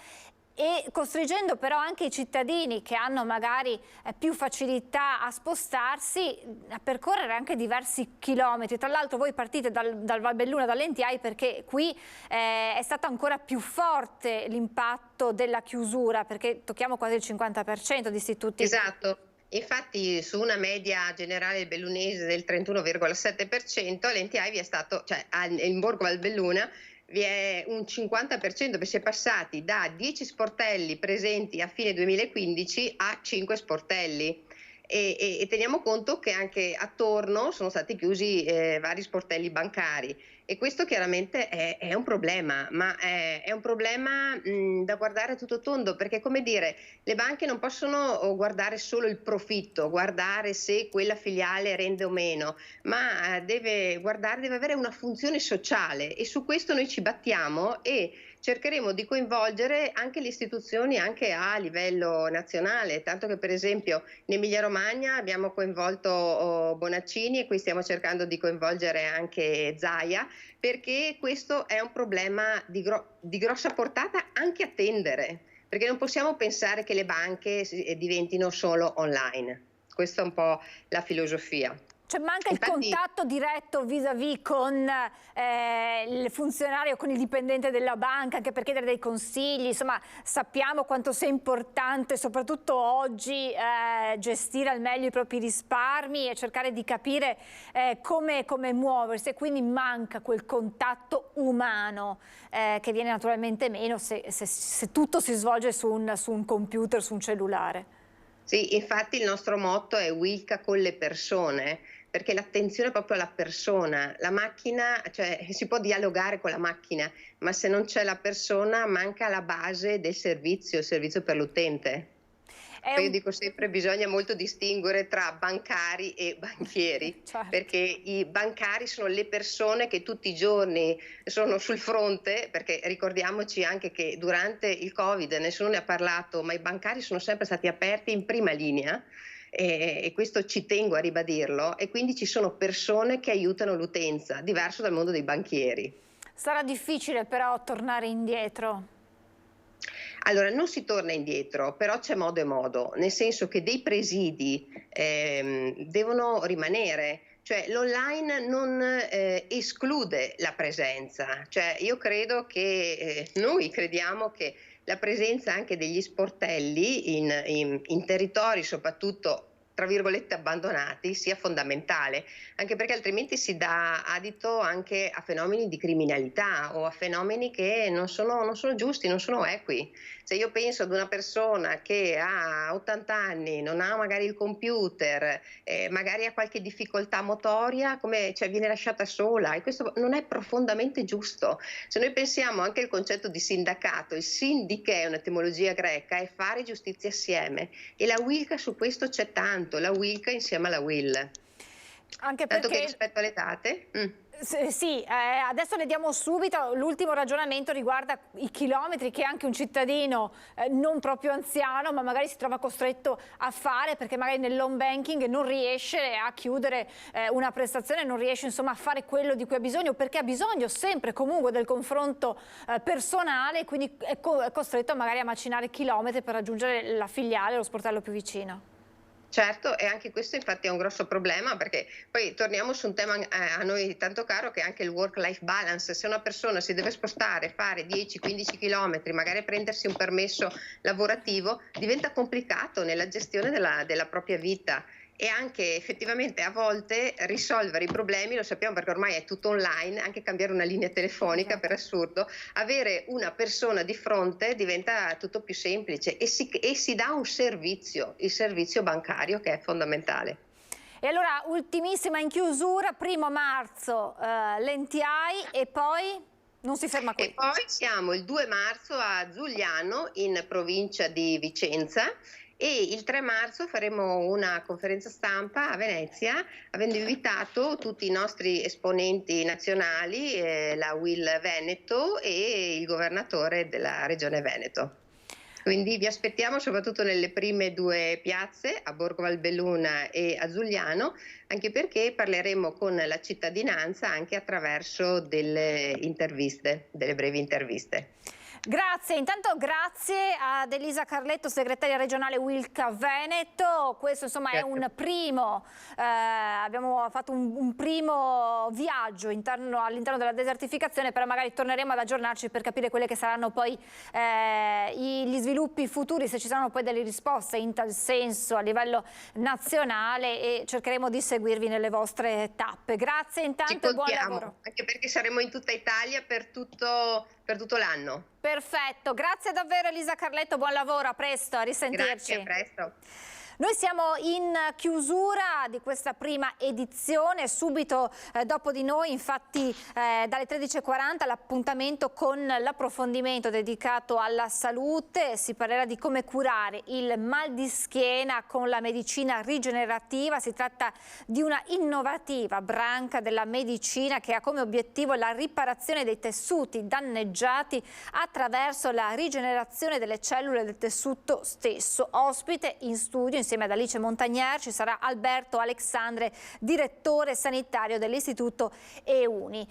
e costringendo però anche i cittadini che hanno magari più facilità a spostarsi a percorrere anche diversi chilometri. Tra l'altro voi partite dal Valbelluna, dall'INTI, perché qui è stato ancora più forte l'impatto della chiusura, perché tocchiamo quasi il 50% di istituti. Esatto. Infatti su una media generale bellunese del 31,7%, l'INTI vi è stato, cioè in Borgo Valbelluna vi è un 50%, perché si è passati da 10 sportelli presenti a fine 2015 a 5 sportelli. E teniamo conto che anche attorno sono stati chiusi vari sportelli bancari, e questo chiaramente è un problema, ma è un problema da guardare a tutto tondo, perché come dire, le banche non possono guardare solo il profitto, guardare se quella filiale rende o meno, ma deve avere una funzione sociale, e su questo noi ci battiamo e cercheremo di coinvolgere anche le istituzioni anche a livello nazionale, tanto che per esempio in Emilia Romagna abbiamo coinvolto Bonaccini, e qui stiamo cercando di coinvolgere anche Zaia, perché questo è un problema di grossa portata anche a tendere, perché non possiamo pensare che le banche diventino solo online. Questa è un po' la filosofia. Cioè manca il contatto diretto vis-à-vis con il funzionario, con il dipendente della banca, anche per chiedere dei consigli. Insomma, sappiamo quanto sia importante, soprattutto oggi, gestire al meglio i propri risparmi e cercare di capire come muoversi, e quindi manca quel contatto umano che viene naturalmente meno se tutto si svolge su un computer, su un cellulare. Sì, infatti il nostro motto è Wilca con le persone, perché l'attenzione è proprio alla persona. La macchina, cioè si può dialogare con la macchina, ma se non c'è la persona manca la base del servizio, il servizio per l'utente. Io dico sempre bisogna molto distinguere tra bancari e banchieri, certo, perché i bancari sono le persone che tutti i giorni sono sul fronte, perché ricordiamoci anche che durante il Covid nessuno ne ha parlato, ma i bancari sono sempre stati aperti in prima linea. E questo ci tengo a ribadirlo, e quindi ci sono persone che aiutano l'utenza, diverso dal mondo dei banchieri. Sarà difficile però tornare indietro? Allora, non si torna indietro, però c'è modo e modo, nel senso che dei presidi devono rimanere. Cioè l'online non esclude la presenza, cioè io credo che noi crediamo che la presenza anche degli sportelli in territori soprattutto tra virgolette abbandonati sia fondamentale, anche perché altrimenti si dà adito anche a fenomeni di criminalità o a fenomeni che non sono giusti, non sono equi. Se io penso ad una persona che ha 80 anni, non ha magari il computer, magari ha qualche difficoltà motoria, cioè viene lasciata sola, e questo non è profondamente giusto. Se noi pensiamo anche al concetto di sindacato, il sindiche è un'etimologia greca, è fare giustizia assieme, e la Wilca su questo c'è tanto, la Wilca insieme alla Will. Anche tanto perché... che rispetto alle date... Sì, adesso ne diamo subito. L'ultimo ragionamento riguarda i chilometri che anche un cittadino non proprio anziano, ma magari si trova costretto a fare, perché magari nell'home banking non riesce a chiudere una prestazione, non riesce insomma a fare quello di cui ha bisogno, perché ha bisogno sempre comunque del confronto personale, quindi è costretto magari a macinare chilometri per raggiungere la filiale o lo sportello più vicino. Certo, e anche questo infatti è un grosso problema, perché poi torniamo su un tema a noi tanto caro, che è anche il work-life balance. Se una persona si deve spostare, fare 10-15 km, magari prendersi un permesso lavorativo, diventa complicato nella gestione della propria vita. E anche effettivamente a volte risolvere i problemi, lo sappiamo perché ormai è tutto online, anche cambiare una linea telefonica, per assurdo, avere una persona di fronte diventa tutto più semplice, e si dà un servizio, il servizio bancario, che è fondamentale. E allora, ultimissima in chiusura, 1° marzo l'NTI, e poi non si ferma qui. E poi siamo il 2 marzo a Zugliano, in provincia di Vicenza, e il 3 marzo faremo una conferenza stampa a Venezia, avendo invitato tutti i nostri esponenti nazionali, la Will Veneto e il governatore della regione Veneto. Quindi vi aspettiamo soprattutto nelle prime 2 piazze, a Borgo Valbelluna e a Zugliano, anche perché parleremo con la cittadinanza anche attraverso delle interviste, delle brevi interviste. Grazie, intanto grazie ad Elisa Carletto, segretaria regionale Wilca Veneto. Questo insomma è un primo, abbiamo fatto un primo viaggio all'interno della desertificazione, però magari torneremo ad aggiornarci per capire quelle che saranno poi gli sviluppi futuri, se ci saranno poi delle risposte in tal senso a livello nazionale, e cercheremo di seguirvi nelle vostre tappe. Grazie intanto e buon lavoro. Anche perché saremo in tutta Italia per tutto l'anno. Perfetto, grazie davvero Elisa Carletto, buon lavoro, a presto, a risentirci. Grazie, a presto. Noi siamo in chiusura di questa prima edizione, subito dopo di noi infatti dalle 13:40 l'appuntamento con l'approfondimento dedicato alla salute. Si parlerà di come curare il mal di schiena con la medicina rigenerativa. Si tratta di una innovativa branca della medicina che ha come obiettivo la riparazione dei tessuti danneggiati attraverso la rigenerazione delle cellule del tessuto stesso. Ospite in studio insieme ad Alice Montagnier ci sarà Alberto Alexandre, direttore sanitario dell'Istituto EUNI.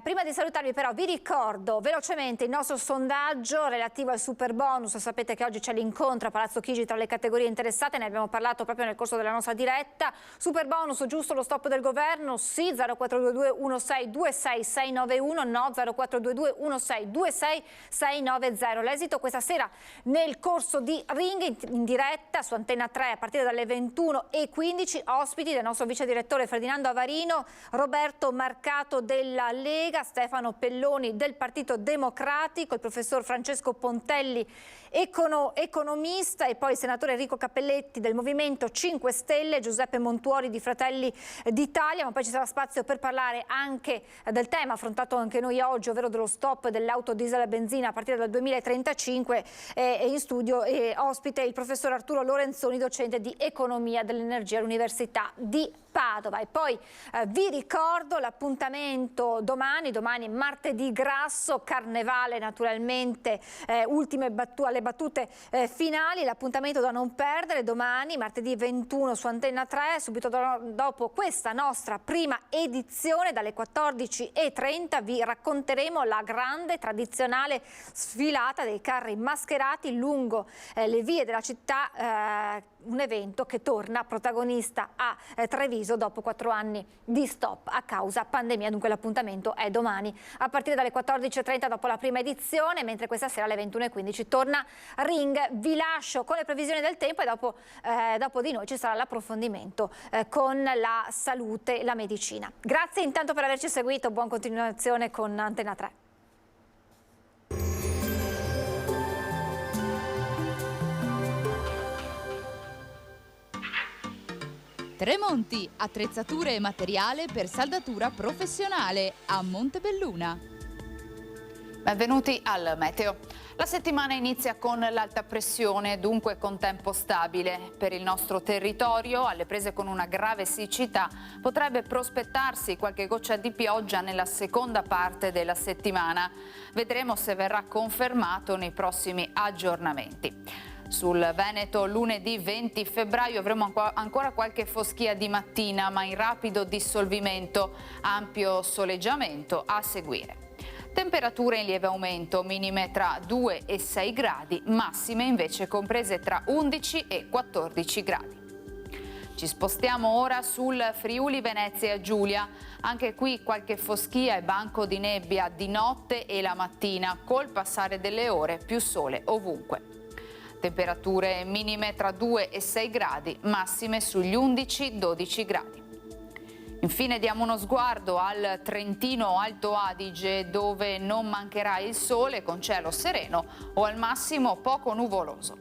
Prima di salutarvi però vi ricordo velocemente il nostro sondaggio relativo al super bonus. Sapete che oggi c'è l'incontro a Palazzo Chigi tra le categorie interessate, ne abbiamo parlato proprio nel corso della nostra diretta. Super bonus, giusto lo stop del governo? Sì. 0422 16 26 691, no 0422 16 26 690. L'esito questa sera nel corso di Ring in diretta su Antenna 3 a partire dalle 21:15, ospiti del nostro vice direttore Ferdinando Avarino, Roberto Marcato della Lega, Stefano Pelloni del Partito Democratico, il professor Francesco Pontelli, economista, e poi il senatore Enrico Cappelletti del Movimento 5 Stelle, Giuseppe Montuori di Fratelli d'Italia. Ma poi ci sarà spazio per parlare anche del tema affrontato anche noi oggi, ovvero dello stop dell'auto diesel e benzina a partire dal 2035, e in studio ospite il professor Arturo Lorenzoni, docente di economia dell'energia all'Università di Padova. E poi vi ricordo l'appuntamento domani martedì grasso, carnevale naturalmente, ultime alle battute finali, l'appuntamento da non perdere domani martedì 21 su Antenna 3, subito dopo questa nostra prima edizione dalle 14:30 vi racconteremo la grande tradizionale sfilata dei carri mascherati lungo le vie della città, un evento che torna protagonista a Treviso dopo 4 anni di stop a causa pandemia. Dunque l'appuntamento è domani a partire dalle 14:30 dopo la prima edizione, mentre questa sera alle 21:15 torna Ring. Vi lascio con le previsioni del tempo e dopo di noi ci sarà l'approfondimento con la salute e la medicina. Grazie intanto per averci seguito, buona continuazione con Antenna 3. Tremonti, attrezzature e materiale per saldatura professionale a Montebelluna. Benvenuti al meteo. La settimana inizia con l'alta pressione, dunque con tempo stabile. Per il nostro territorio, alle prese con una grave siccità, potrebbe prospettarsi qualche goccia di pioggia nella seconda parte della settimana. Vedremo se verrà confermato nei prossimi aggiornamenti. Sul Veneto lunedì 20 febbraio avremo ancora qualche foschia di mattina, ma in rapido dissolvimento, ampio soleggiamento a seguire. Temperature in lieve aumento, minime tra 2 e 6 gradi, massime invece comprese tra 11 e 14 gradi. Ci spostiamo ora sul Friuli Venezia Giulia, anche qui qualche foschia e banco di nebbia di notte e la mattina, col passare delle ore più sole ovunque. Temperature minime tra 2 e 6 gradi, massime sugli 11-12 gradi. Infine diamo uno sguardo al Trentino Alto Adige, dove non mancherà il sole con cielo sereno o al massimo poco nuvoloso.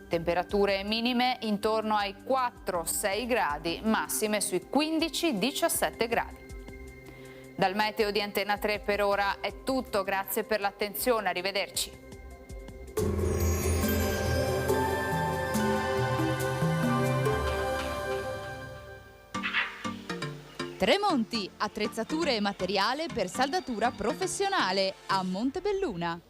Temperature minime intorno ai 4-6 gradi, massime sui 15-17 gradi. Dal meteo di Antenna 3 per ora è tutto, grazie per l'attenzione, arrivederci. Tremonti, attrezzature e materiale per saldatura professionale a Montebelluna.